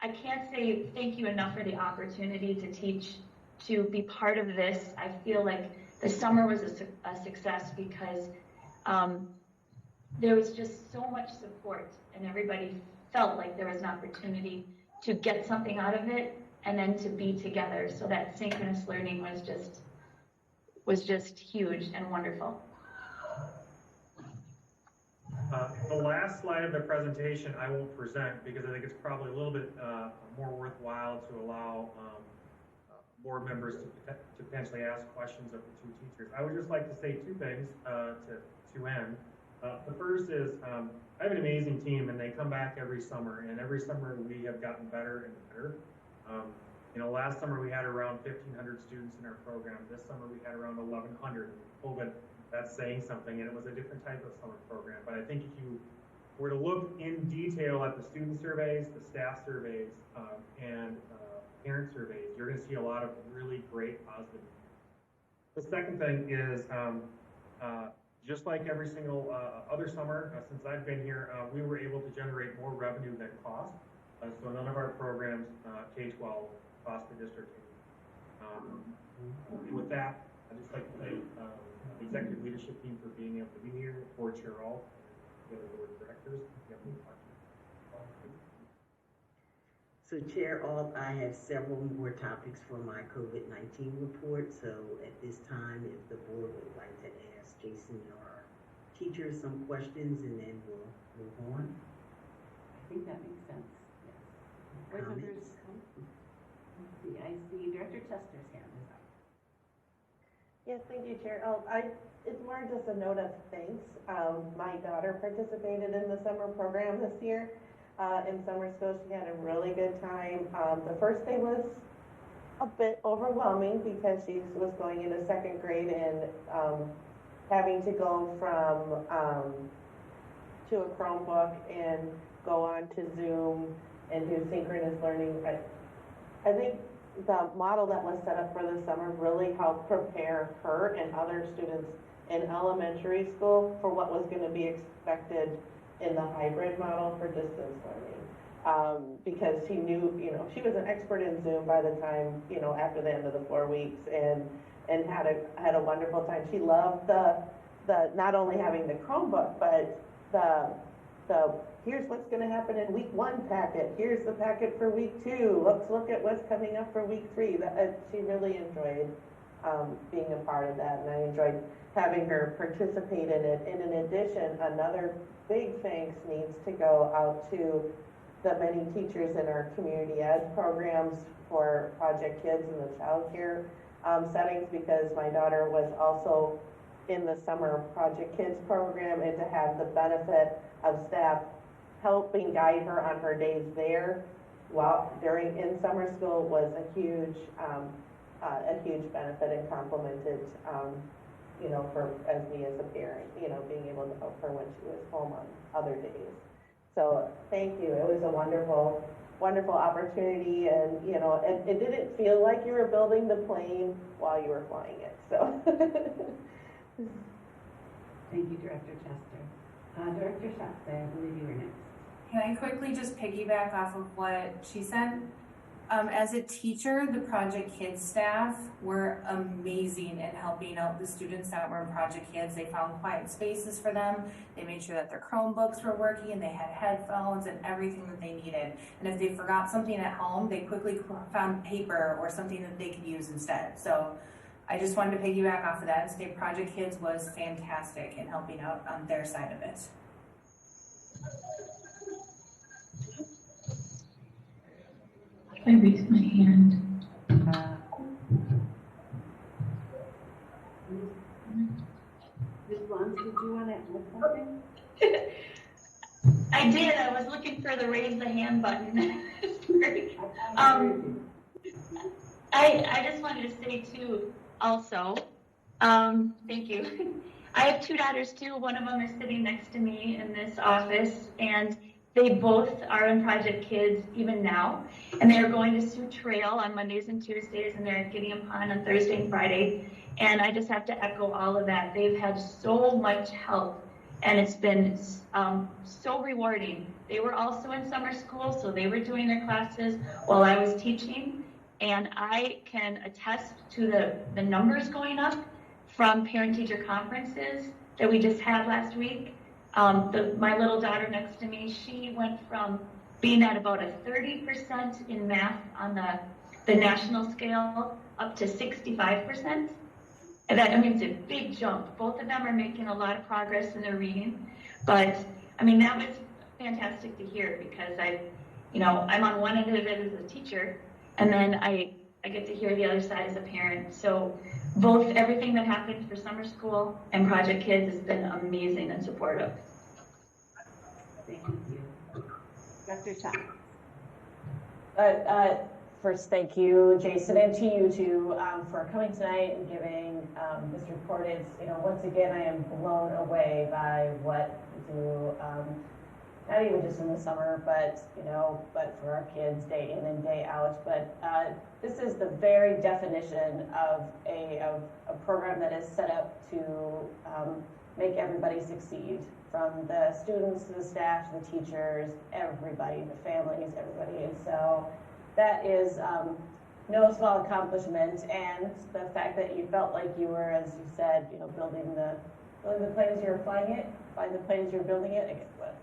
I can't say thank you enough for the opportunity to teach, to be part of this. I feel like the summer was a success because there was just so much support, and everybody felt like there was an opportunity to get something out of it and then to be together. So that synchronous learning was just huge and wonderful. The last slide of the presentation I won't present because I think it's probably a little bit more worthwhile to allow board members to potentially ask questions of the two teachers. I would just like to say two things to end. The first is, I have an amazing team and they come back every summer, and every summer we have gotten better and better. Last summer we had around 1,500 students in our program. This summer we had around 1,100. COVID, that's saying something, and it was a different type of summer program. But I think if you were to look in detail at the student surveys, the staff surveys, and parent surveys, you're going to see a lot of really great positive. The second thing is, just like every single other summer since I've been here, we were able to generate more revenue than cost. So none of our programs, K-12, cost the district. With that, I'd just like to thank the executive leadership team for being able to be here, for Chair Alt, and the other board of directors. So Chair Alt, I have several more topics for my COVID-19 report. So at this time, if the board would like to ask Jason or our teachers some questions, and then we'll move on. I think that makes sense, yes. Board Comments? members, let's see, I see Director Chester's hand is up. Yes, thank you, Chair. It's more just a note of thanks. My daughter participated in the summer program this year in summer school. She had a really good time. The first day was a bit overwhelming because she was going into second grade and having to go from to a Chromebook and go on to Zoom and do synchronous learning. I think the model that was set up for the summer really helped prepare her and other students in elementary school for what was going to be expected in the hybrid model for distance learning. Because she knew, she was an expert in Zoom by the time, after the end of the 4 weeks, and had a wonderful time. She loved the not only having the Chromebook, but the here's what's going to happen in week 1 packet. Here's the packet for week 2. Let's look at what's coming up for week 3. She really enjoyed being a part of that, and I enjoyed having her participate in it. And in addition, another big thanks needs to go out to the many teachers in our community ed programs for Project Kids and the child care settings, because my daughter was also in the summer Project Kids program, and to have the benefit of staff helping guide her on her days there while in summer school was a huge benefit, and complimented as me as a parent, being able to help her when she was home on other days. So thank you. It was a wonderful opportunity, and it didn't feel like you were building the plane while you were flying it. So Thank you, Director Chester. Director Schatz, I believe you were next. Can I quickly just piggyback off of what she said? As a teacher, the Project Kids staff were amazing in helping out the students that were in Project Kids. They found quiet spaces for them. They made sure that their Chromebooks were working, they had headphones and everything that they needed. And if they forgot something at home, they quickly found paper or something that they could use instead. So I just wanted to piggyback off of that and say Project Kids was fantastic in helping out on their side of it. I raised my hand. Ms. Blunt, did you want to add something? I did. I was looking for the raise the hand button. Sorry. I just wanted to say too, also, thank you. I have 2 daughters too. One of them is sitting next to me in this office, and they both are in Project Kids even now, and they're going to Sioux Trail on Mondays and Tuesdays, and they're getting them on Thursday and Friday. And I just have to echo all of that. They've had so much help, and it's been so rewarding. They were also in summer school, so they were doing their classes while I was teaching, and I can attest to the numbers going up from parent-teacher conferences that we just had last week. My little daughter next to me, she went from being at about a 30% in math on the national scale up to 65%. And that, it's a big jump. Both of them are making a lot of progress in their reading. But, that was fantastic to hear, because I'm on one end of it as a teacher, and then I I get to hear the other side as a parent. So both everything that happened for summer school and Project Kids has been amazing and supportive. Thank you. Dr. Shaw. First, thank you, Jason, and to you too, for coming tonight and giving this report. It's, once again, I am blown away by what we do, not even just in the summer, but for our kids day in and day out. But this is the very definition of a program that is set up to make everybody succeed, from the students to the staff to the teachers, everybody, the families, everybody. And so that is no small accomplishment, and the fact that you felt like you were, as you said, building the plane as you're flying it, flying the plane as you're building it. I guess, well,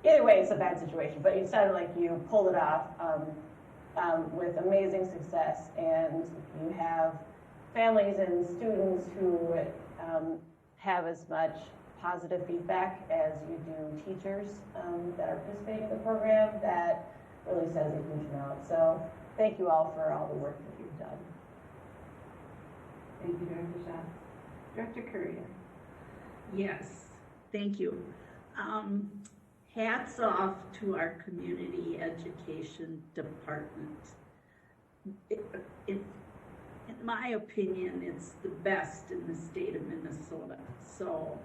either way, it's a bad situation. But it sounded like you pulled it off with amazing success, and you have families and students who have as much positive feedback as you do teachers that are participating in the program. That really says a huge amount. So thank you all for all the work that you've done. Thank you, Director Schatz. Director Courier. Yes, thank you. Hats off to our community education department. In my opinion, it's the best in the state of Minnesota. So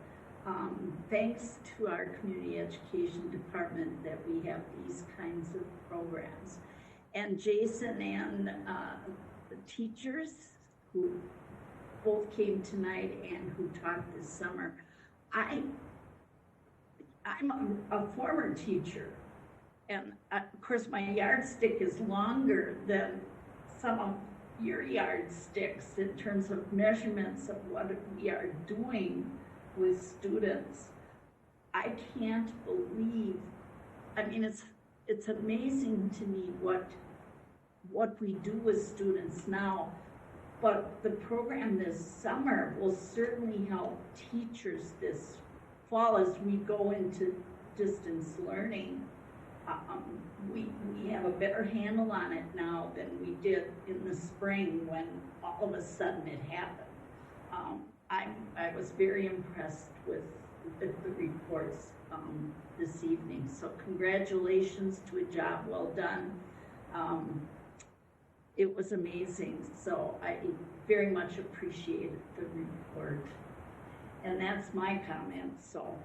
thanks to our community education department that we have these kinds of programs. And Jason and the teachers who both came tonight and who talked this summer, I'm a former teacher, and of course my yardstick is longer than some of your yardsticks in terms of measurements of what we are doing with students. I can't believe, it's amazing to me what we do with students now, but the program this summer will certainly help teachers this fall as we go into distance learning. We have a better handle on it now than we did in the spring when all of a sudden it happened. I was very impressed with the reports this evening. So congratulations to a job well done. It was amazing. So I very much appreciated the report. And that's my comment. So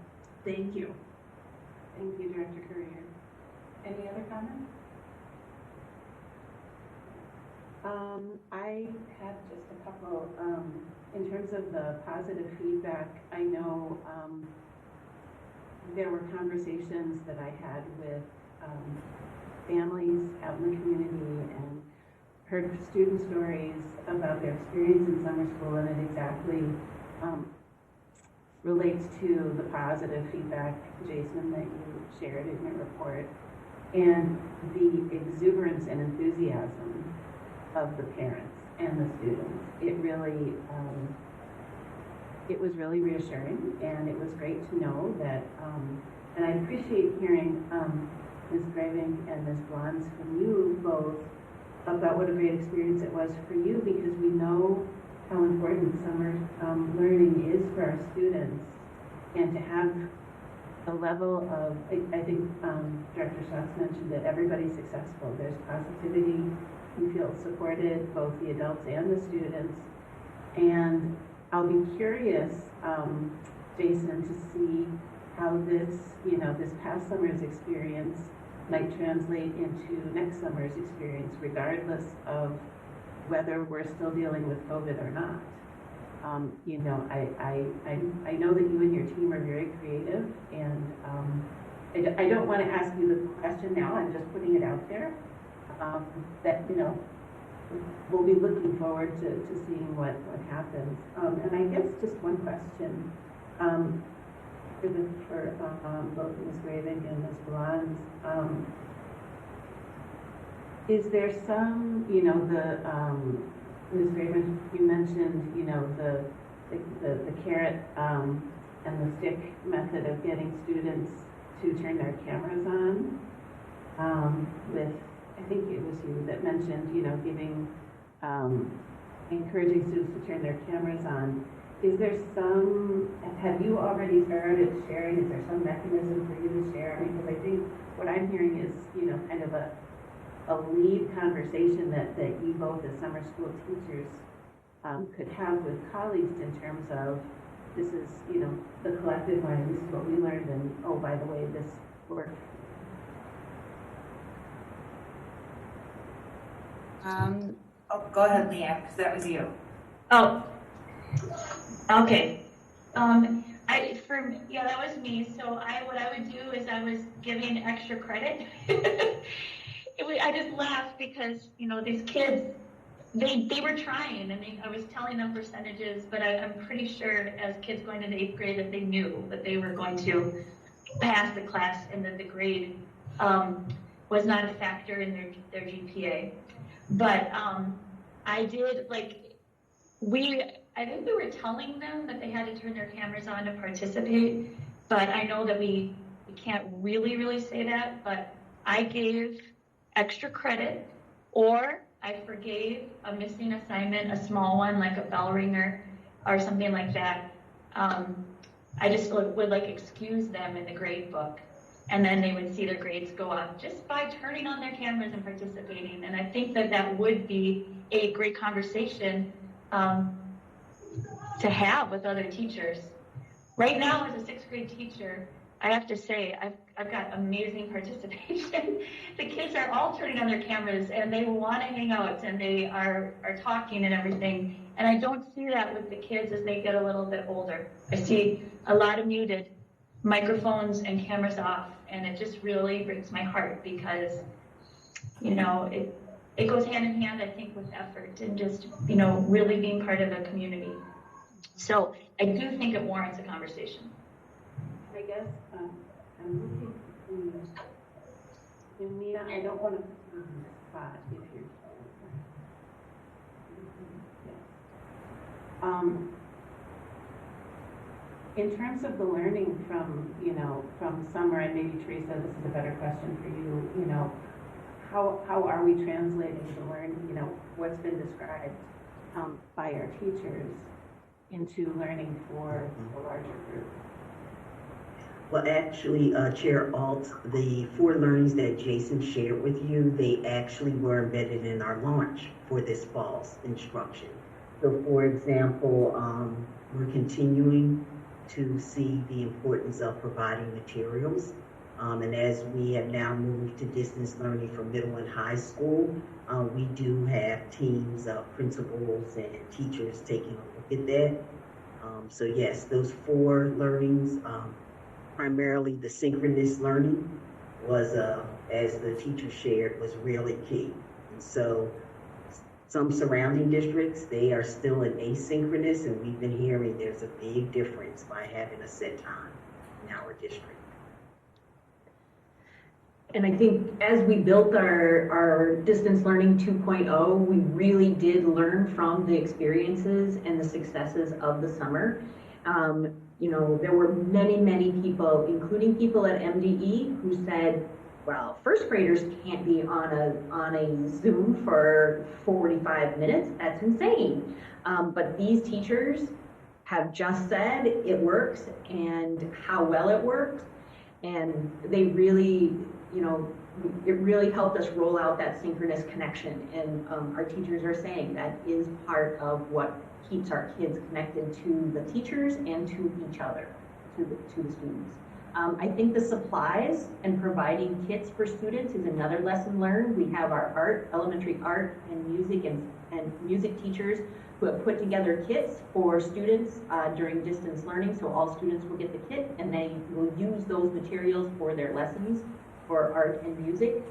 thank you. Thank you, Director Courier. Any other comments? I had just a couple. In terms of the positive feedback, I know there were conversations that I had with families out in the community and heard student stories about their experience in summer school, and it exactly relates to the positive feedback, Jason, that you shared in your report, and the exuberance and enthusiasm of the parents and the students. It was really reassuring, and it was great to know that, and I appreciate hearing Ms. Graving and Ms. Blons from you both about what a great experience it was for you, because we know how important summer learning is for our students, and to have a level of, I think Director Schatz mentioned that everybody's successful. There's positivity, you feel supported, both the adults and the students. And I'll be curious, Jason, to see how this, this past summer's experience might translate into next summer's experience, regardless of whether we're still dealing with COVID or not. I know that you and your team are very creative, and I don't want to ask you the question now. I'm just putting it out there. That we'll be looking forward to seeing what happens. And I guess just one question for both Ms. Graving and Ms. Blons. Is there some, Ms. Graving, you mentioned, the carrot and the stick method of getting students to turn their cameras on. With, I think it was you that mentioned, giving encouraging students to turn their cameras on. Is there some, have you already started sharing? Is there some mechanism for you to share? I mean, because I think what I'm hearing is, you know, kind of a lead conversation that you both as summer school teachers could have with colleagues in terms of, this is, you know, the collective mind, this is what we learned, and oh, by the way, this worked. Oh, go ahead, Leanne, because that was you. Oh, okay. Yeah, that was me. So what I would do is I was giving extra credit. I just laughed because, you know, these kids, they were trying, and I was telling them percentages, but I'm pretty sure as kids going into 8th grade that they knew that they were going to pass the class and that the grade was not a factor in their GPA. But I did, like, I think we were telling them that they had to turn their cameras on to participate, but I know that we can't really say that, but I gave extra credit, or I forgave a missing assignment, a small one, like a bell ringer or something like that. I just would like excuse them in the grade book, and then they would see their grades go up just by turning on their cameras and participating. And I think that would be a great conversation to have with other teachers. Right now, as a 6th grade teacher, I have to say I've got amazing participation. The kids are all turning on their cameras and they want to hang out and they are talking and everything. And I don't see that with the kids as they get a little bit older. I see a lot of muted, microphones and cameras off, and it just really breaks my heart because, you know, it goes hand in hand, I think, with effort and just, you know, really being part of a community. So I do think it warrants a conversation. I guess I'm looking to Mia. I don't want to put you on the spot if you're in terms of the learning from, you know, from summer, and maybe Teresa, this is a better question for you, you know, how are we translating the learning, you know, what's been described by our teachers into learning for the larger group? Well, actually, Chair Alt, the 4 learnings that Jason shared with you, they actually were embedded in our launch for this fall's instruction. So, for example, we're continuing to see the importance of providing materials. And as we have now moved to distance learning for middle and high school, we do have teams of principals and teachers taking a look at that. So yes, those 4 learnings, primarily the synchronous learning was, as the teacher shared, was really key. And so some surrounding districts, they are still in asynchronous, and we've been hearing there's a big difference by having a set time in our district. And I think as we built our distance learning 2.0, we really did learn from the experiences and the successes of the summer. You know, there were many people, including people at MDE, who said, well, first graders can't be on a Zoom for 45 minutes. That's insane. But these teachers have just said it works and how well it works. And they really, you know, it really helped us roll out that synchronous connection. And our teachers are saying that is part of what keeps our kids connected to the teachers and to each other, to the students. I think the supplies and providing kits for students is another lesson learned. We have our elementary art and music teachers who have put together kits for students during distance learning, so all students will get the kit and they will use those materials for their lessons for art and music.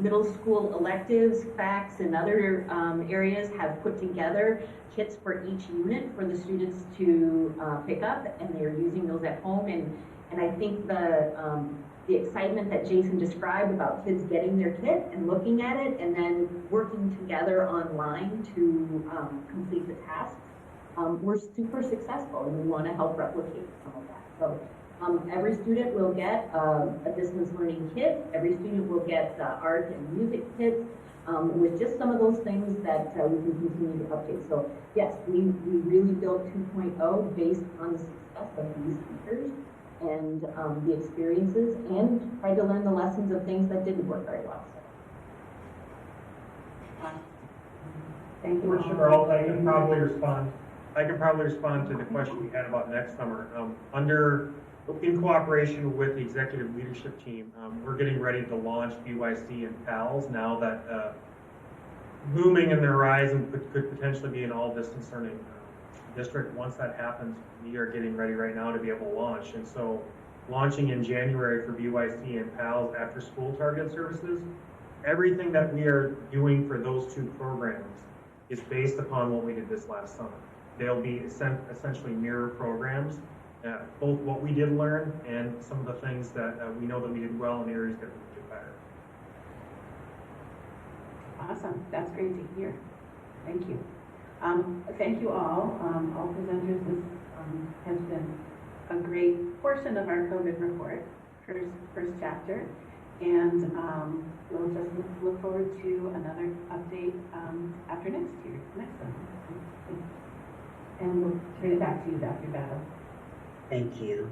Middle school electives, FACS, and other areas have put together kits for each unit for the students to pick up, and they're using those at home. And I think the excitement that Jason described about kids getting their kit and looking at it and then working together online to complete the tasks, we're super successful, and we want to help replicate some of that. So every student will get a distance learning kit. Every student will get art and music kits. with just some of those things that we can continue to update. So yes, we really built 2.0 based on the success of these speakers and the experiences, and tried to learn the lessons of things that didn't work very well. Thank you. Commissioner Alt, I can probably respond to the question we had about next summer. In cooperation with the executive leadership team, we're getting ready to launch BYC and PALS now that looming in the horizon could potentially be an all-distance learning district. Once that happens, we are getting ready right now to be able to launch. And so launching in January for BYC and PALS after school targeted services, everything that we are doing for those two programs is based upon what we did this last summer. They'll be essentially mirror programs, both what we did learn and some of the things that we know that we did well and areas that we could do better. Awesome, that's great to hear. Thank you. Thank you all presenters. This has been a great portion of our COVID report, first chapter. And we'll just look forward to another update after next one. And we'll turn it back to you, Dr. Battle. Thank you.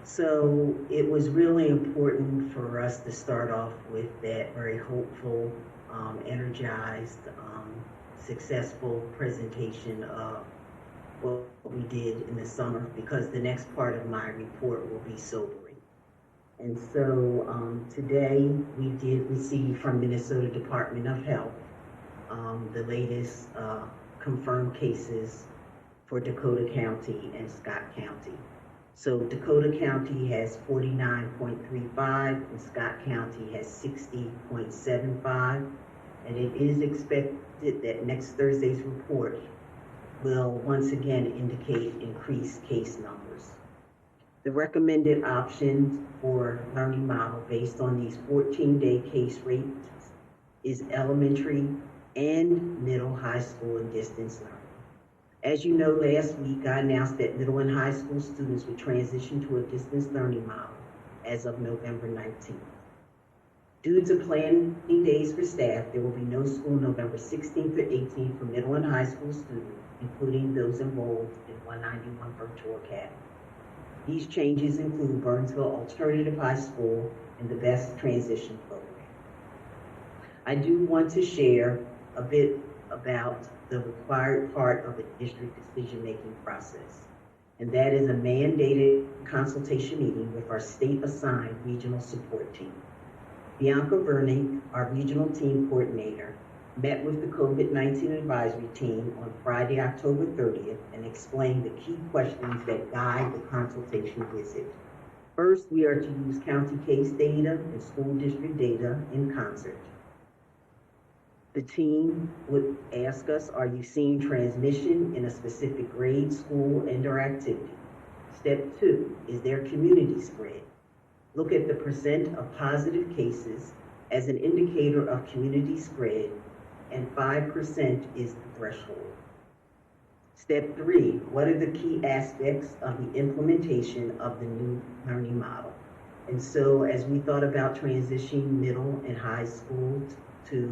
So it was really important for us to start off with that very hopeful, energized, successful presentation of what we did in the summer, because the next part of my report will be sobering. And so today we did receive from Minnesota Department of Health the latest confirmed cases for Dakota County and Scott County. So Dakota County has 49.35 and Scott County has 60.75. And it is expected that next Thursday's report will once again indicate increased case numbers. The recommended options for learning model based on these 14-day case rates is elementary and middle, high school, and distance learning. As you know, last week I announced that middle and high school students would transition to a distance learning model as of November 19th. Due to planning days for staff, there will be no school November 16th or 18th for middle and high school students, including those enrolled in 191 Virtual Academy. These changes include Burnsville Alternative High School and the BEST Transition Program. I do want to share a bit about the required part of the district decision-making process, and that is a mandated consultation meeting with our state-assigned regional support team. Bianca Vernick, our regional team coordinator, met with the COVID-19 advisory team on Friday, October 30th, and explained the key questions that guide the consultation visit. First, we are to use county case data and school district data in concert. The team would ask us, are you seeing transmission in a specific grade, school, and/or activity? Step 2, is there community spread? Look at the % of positive cases as an indicator of community spread, and 5% is the threshold. Step 3, what are the key aspects of the implementation of the new learning model? And so as we thought about transitioning middle and high school to